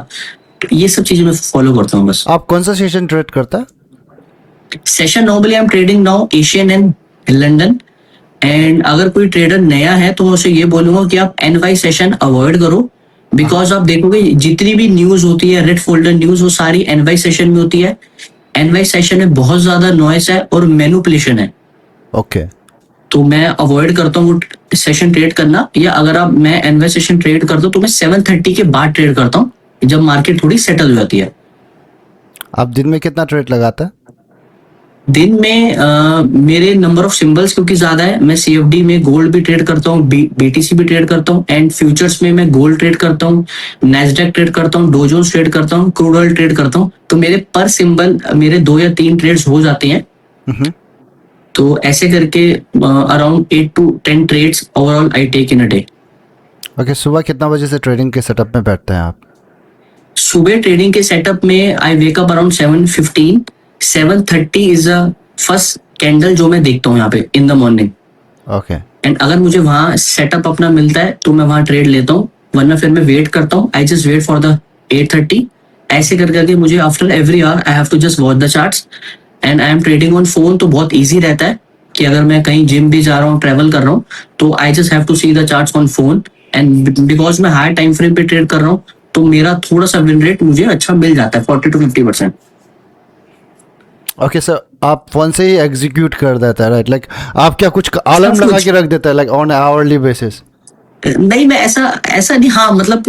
तो ये सब चीजें मैं फॉलो करता हूँ बस। आप कौन सा सेशन ट्रेड करता है? Session normally I am trading now Asian and London. And अगर कोई ट्रेडर नया है तो मैं उसे ये बोलूंगा कि आप NY सेशन अवॉइड करो, बिकॉज आप देखोगे जितनी भी न्यूज होती है, रेड फोल्डर न्यूज, वो सारी NY सेशन में होती है। NY सेशन में बहुत ज्यादा नॉइस है और मैनिपुलेशन है। ओके तो मैं अवॉइड करता हूँ वो सेशन ट्रेड करना, या अगर आप मैं NY सेशन ट्रेड करता हूँ तो मैं 7:30 के बाद ट्रेड करता हूँ, जब मार्केट थोड़ी सेटल हो जाती है। आप दिन में कितना ट्रेड लगाता है? दिन में मेरे नंबर ऑफ सिंबल्स क्योंकि ज्यादा है, मैं CFD में गोल्ड भी ट्रेड करता हूँ, BTC भी ट्रेड करता हूँ एंड फ्यूचर्स में मैं गोल्ड ट्रेड करता हूँ, नैस्डैक ट्रेड करता हूँ, डो जोन्स ट्रेड करता हूँ, क्रूड ऑयल ट्रेड करता हूँ। तो मेरे पर सिंबल मेरे 2 या 3 ट्रेड्स हो जाते हैं। तो ऐसे करके around 8 to 10 trades overall I take in a day. Okay, सुबह कितना बजे से ट्रेडिंग के सेटअप में बैठते हैं आप? सुबह ट्रेडिंग के सेटअप में I wake up around 7:15। 7:30 is a first candle जो मैं देखता हूँ यहाँ पे in the morning. Okay and अगर मुझे वहां सेटअप अपना मिलता है तो मैं वहां ट्रेड लेता हूँ, वरना फिर मैं वेट करता हूँ। I just wait for the 8:30। ऐसे कर करके मुझे after every hour I have to just watch the charts. And I am trading on phone, तो बहुत ईजी रहता है कि अगर मैं कहीं जिम भी जा रहा हूँ, ट्रेवल कर रहा हूँ, तो I just have to see the charts on phone. And because मैं हाई टाइम फ्रेम पे ट्रेड कर रहा हूँ तो मेरा थोड़ा सा विन रेट मुझे अच्छा मिल जाता है 40 to 50%। ओके सर, आप फोन से ही एग्जीक्यूट कर देता है राइट? लाइक आप क्या कुछ अलार्म सब लगा कुछ। के रख देता है लाइक ऑन आवरली बेसिस? नहीं, मैं ऐसा नहीं, हाँ मतलब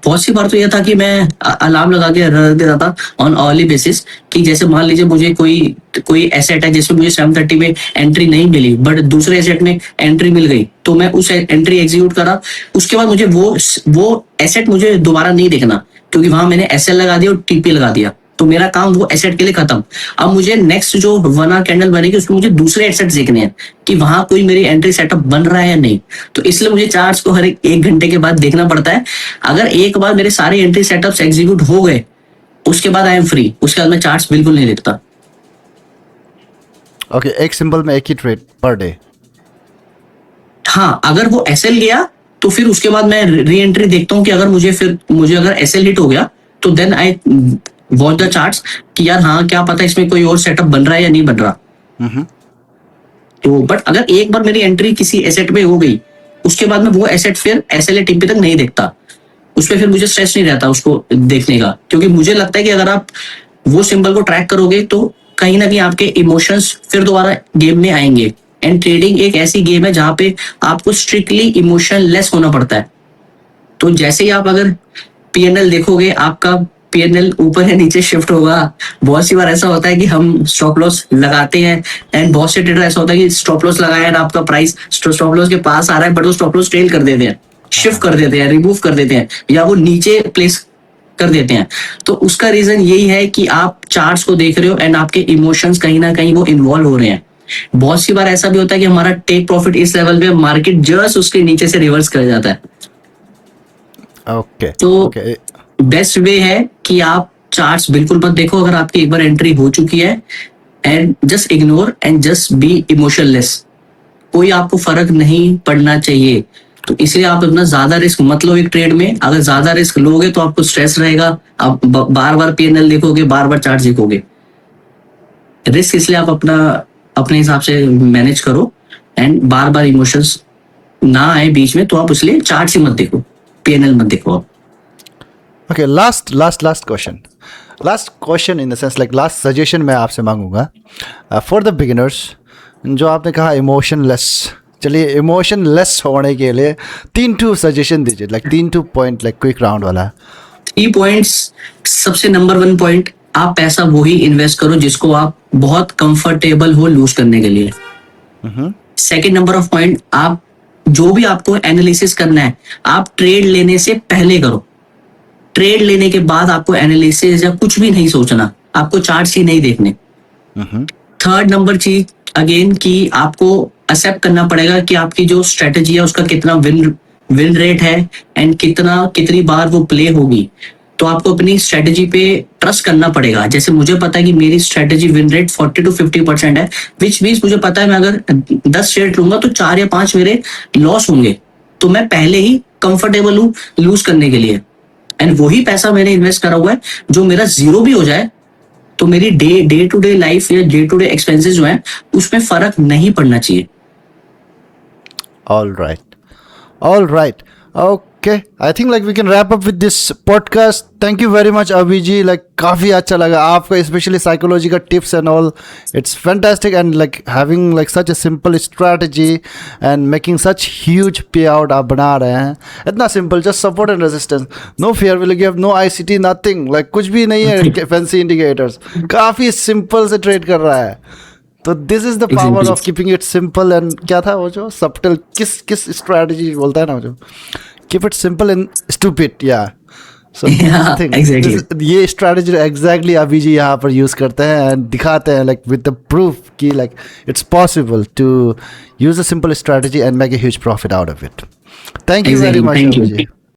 बहुत सी बार तो यह था कि मैं अलार्म लगा के रख देता था ऑन ऑनली बेसिस, कि जैसे मान लीजिए मुझे कोई एसेट है जिसमें मुझे 7:30 में एंट्री नहीं मिली बट दूसरे एसेट में एंट्री मिल गई, तो मैं उस एंट्री एग्जीक्यूट करा। उसके बाद मुझे वो एसेट मुझे दोबारा नहीं देखना, क्योंकि वहां मैंने एसएल लगा दिया और टीपी लगा दिया, तो मेरा काम वो एसेट के लिए खत्म। अब मुझे नेक्स्ट जो 1 आवर कैंडल बनेगी उसमें मुझे दूसरे एसेट्स देखने हैं कि वहां कोई मेरी एंट्री सेटअप बन रहा है या नहीं। तो इसलिए मुझे चार्ट्स को हर एक घंटे के बाद देखना पड़ता है। अगर एक बार मेरे सारे एंट्री सेटअप्स एग्जीक्यूट हो गए उसके बाद आई एम फ्री, उसके बाद मैं चार्ट्स बिल्कुल नहीं देखता। ओके, एक सिंबल में एक ही ट्रेड पर डे? हाँ, अगर वो एसएल गया तो फिर उसके बाद मैं री एंट्री देखता हूँ कि अगर मुझे अगर एसएल हिट हो गया तो then I watch the charts कि यार हाँ क्या पता इसमें कोई और सेटअप बन रहा है या नहीं बन रहा। तो बट अगर एक बार मेरी एंट्री किसी एसेट में हो गई उसके बाद में वो एसेट फिर एसएल टीपी तक नहीं देखता, उसमें फिर मुझे स्ट्रेस नहीं रहता उसको देखने का, क्योंकि मुझे लगता है कि अगर आप वो सिंबल को ट्रैक करोगे तो कहीं ना कहीं आपके इमोशंस फिर दोबारा गेम में आएंगे। एंड ट्रेडिंग एक ऐसी गेम है जहां पे आपको स्ट्रिक्टली इमोशन लेस होना पड़ता है। तो जैसे ही आप अगर पीएनएल देखोगे, आपका पीएनएल ऊपर या नीचे शिफ्ट होगा। बहुत सी बार ऐसा होता है कि हम स्टॉप लॉस लगाते हैं एंड बहुत से ट्रेडर ऐसा होता है कि स्टॉप लॉस लगाया है, आपका प्राइस स्टॉप लॉस के पास आ रहा है बट वो स्टॉप लॉस ट्रेल कर देते हैं, शिफ्ट कर देते हैं, रिमूव कर देते हैं या वो नीचे प्लेस कर देते हैं। तो उसका रीजन यही है कि आप चार्ट्स को देख रहे हो एंड आपके इमोशंस कहीं ना कहीं वो इन्वॉल्व हो रहे हैं। बहुत सी बार ऐसा भी होता है कि हमारा टेक प्रॉफिट इस लेवल पे मार्केट जस्ट उसके नीचे से रिवर्स कर जाता है। ओके तो बेस्ट वे है कि आप चार्ट्स बिल्कुल मत देखो अगर आपकी एक बार एंट्री हो चुकी है, and just ignore and just be emotionless. कोई आपको फर्क नहीं पड़ना चाहिए। तो इसलिए आप अपना ज्यादा रिस्क मत लो एक ट्रेड में। अगर ज्यादा रिस्क लोगे तो आपको स्ट्रेस रहेगा, आप बार बार पीएनएल देखोगे, बार बार चार्ट देखोगे। रिस्क इसलिए आप अपने हिसाब से मैनेज करो एंड बार बार इमोशंस ना आए बीच में, तो आप इसलिए चार्ट ही मत देखो, पीएनएल मत देखो आप। Okay, last question in the sense like last suggestion मैं आपसे मांगूंगा फॉर द बिगिनर्स। जो आपने कहा इमोशनलेस, चलिए इमोशनलेस होने के लिए 3 सजेशन दीजिए, like 3 point, like quick round वाला। 3 पॉइंट्स। सबसे नंबर 1 पॉइंट, आप पैसा वही इन्वेस्ट करो जिसको आप बहुत कंफर्टेबल हो लूज करने के लिए। सेकंड नंबर ऑफ पॉइंट, आप जो भी आपको एनालिसिस करना है आप ट्रेड लेने से पहले करो। ट्रेड लेने के बाद आपको एनालिसिस या कुछ भी नहीं सोचना, आपको चार्ट्स ही नहीं देखने। थर्ड नंबर चीज अगेन कि आपको एक्सेप्ट करना पड़ेगा कि आपकी जो स्ट्रेटेजी है उसका कितना विन रेट है एंड कितनी बार वो प्ले होगी। तो आपको अपनी स्ट्रेटेजी पे ट्रस्ट करना पड़ेगा। जैसे मुझे पता है कि मेरी स्ट्रेटेजी विन रेट 40 to 50% है, विच मीन्स मुझे पता है मैं अगर 10 शेयर लूंगा तो 4 या 5 मेरे लॉस होंगे, तो मैं पहले ही कंफर्टेबल हूँ लूज करने के लिए। एंड वही पैसा मैंने इन्वेस्ट करा हुआ है, जो मेरा जीरो भी हो जाए तो मेरी डे टू डे लाइफ या डे टू डे एक्सपेंसेस जो है उसमें फर्क नहीं पड़ना चाहिए। All right. Okay, I think like we can wrap up with this podcast. Thank you very much अभी जी, like काफ़ी अच्छा लगा आपका especially psychology का tips and all. It's fantastic and like having like such a simple strategy and making such huge payout आप बना रहे हैं। इतना simple, just support and resistance, no fair value gap, no ICT, nothing, like कुछ भी नहीं है fancy indicators, काफ़ी simple से trade कर रहा है। तो this is the power of keeping it simple and क्या था वो जो सबटल किस स्ट्रेटजी बोलता है ना, वो जो keep it simple and stupid, या सो ये स्ट्रेटजी एग्जैक्टली अभी जी यहाँ पर यूज करते हैं एंड दिखाते हैं लाइक विद द प्रूफ कि like it's possible to use a simple strategy and make a huge profit out of it. Thank you very much.